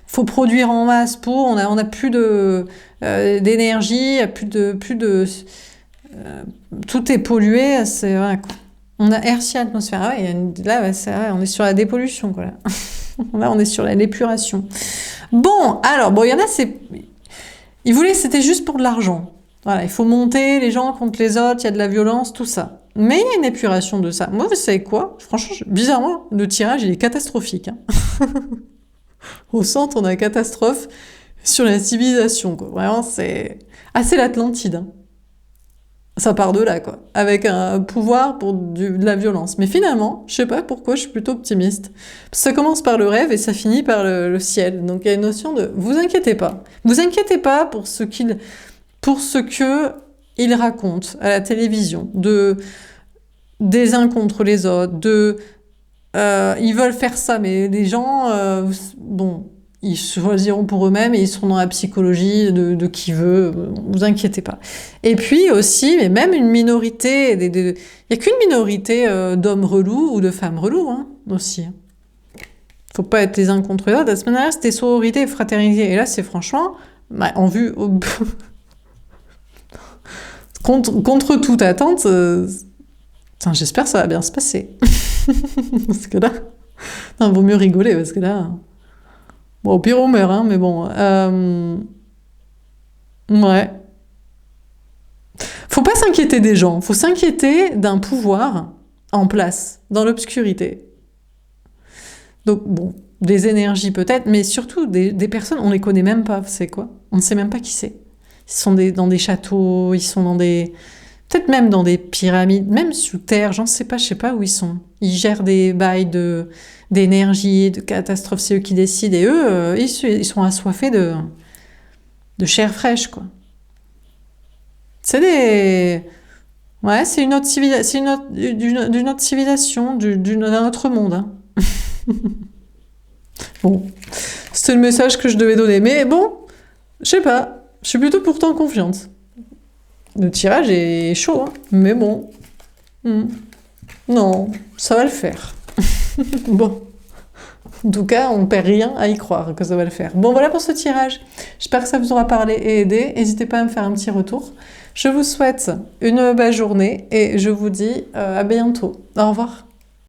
faut produire en masse on a plus d'énergie, tout est pollué, c'est vrai, quoi. On a air, ciel, atmosphère. Ah ouais, là c'est vrai, on est sur la dépollution quoi là. Là on est sur l'épuration. Bon, alors il y en a ils voulaient c'était juste pour de l'argent. Voilà, il faut monter les gens contre les autres, il y a de la violence, tout ça. Mais il y a une épuration de ça. Moi, vous savez quoi? Franchement, bizarrement, le tirage, il est catastrophique. Hein. Au centre, on a catastrophe sur la civilisation, quoi. Vraiment, c'est l'Atlantide. Hein. Ça part de là, quoi. Avec un pouvoir pour de la violence. Mais finalement, je sais pas pourquoi, je suis plutôt optimiste. Ça commence par le rêve et ça finit par le ciel. Donc il y a une notion de vous inquiétez pas. Vous inquiétez pas pour ce que il raconte à la télévision, des uns contre les autres, ils veulent faire ça, mais les gens, bon, ils choisiront pour eux-mêmes et ils seront dans la psychologie de qui veut, vous inquiétez pas. Et puis aussi, mais même une minorité, il n'y a qu'une minorité d'hommes relous ou de femmes relous, hein, aussi. Faut pas être les uns contre les autres. La semaine dernière, c'était sororité et fraternité. Et là, c'est franchement, bah, en vue, contre toute attente, j'espère que ça va bien se passer. Parce que là, non, vaut mieux rigoler, parce que là, bon, au pire on meurt, hein, mais bon, ouais. Faut pas s'inquiéter des gens, faut s'inquiéter d'un pouvoir en place, dans l'obscurité. Donc bon, des énergies peut-être, mais surtout des personnes, on les connaît même pas, c'est quoi? On ne sait même pas qui c'est. Ils sont dans des châteaux, ils sont dans des... Peut-être même dans des pyramides, même sous terre, je sais pas où ils sont. Ils gèrent des bails d'énergie, de catastrophes, c'est eux qui décident, et eux, ils sont assoiffés de chair fraîche, quoi. C'est des... Ouais, c'est une autre civilisation, d'une autre civilisation, d'un autre monde, hein. Bon, c'était le message que je devais donner. Mais bon, je sais pas, je suis plutôt pourtant confiante. Le tirage est chaud, hein, mais bon. Non, ça va le faire. Bon. En tout cas, on perd rien à y croire que ça va le faire. Bon, voilà pour ce tirage. J'espère que ça vous aura parlé et aidé. N'hésitez pas à me faire un petit retour. Je vous souhaite une belle journée et je vous dis à bientôt. Au revoir.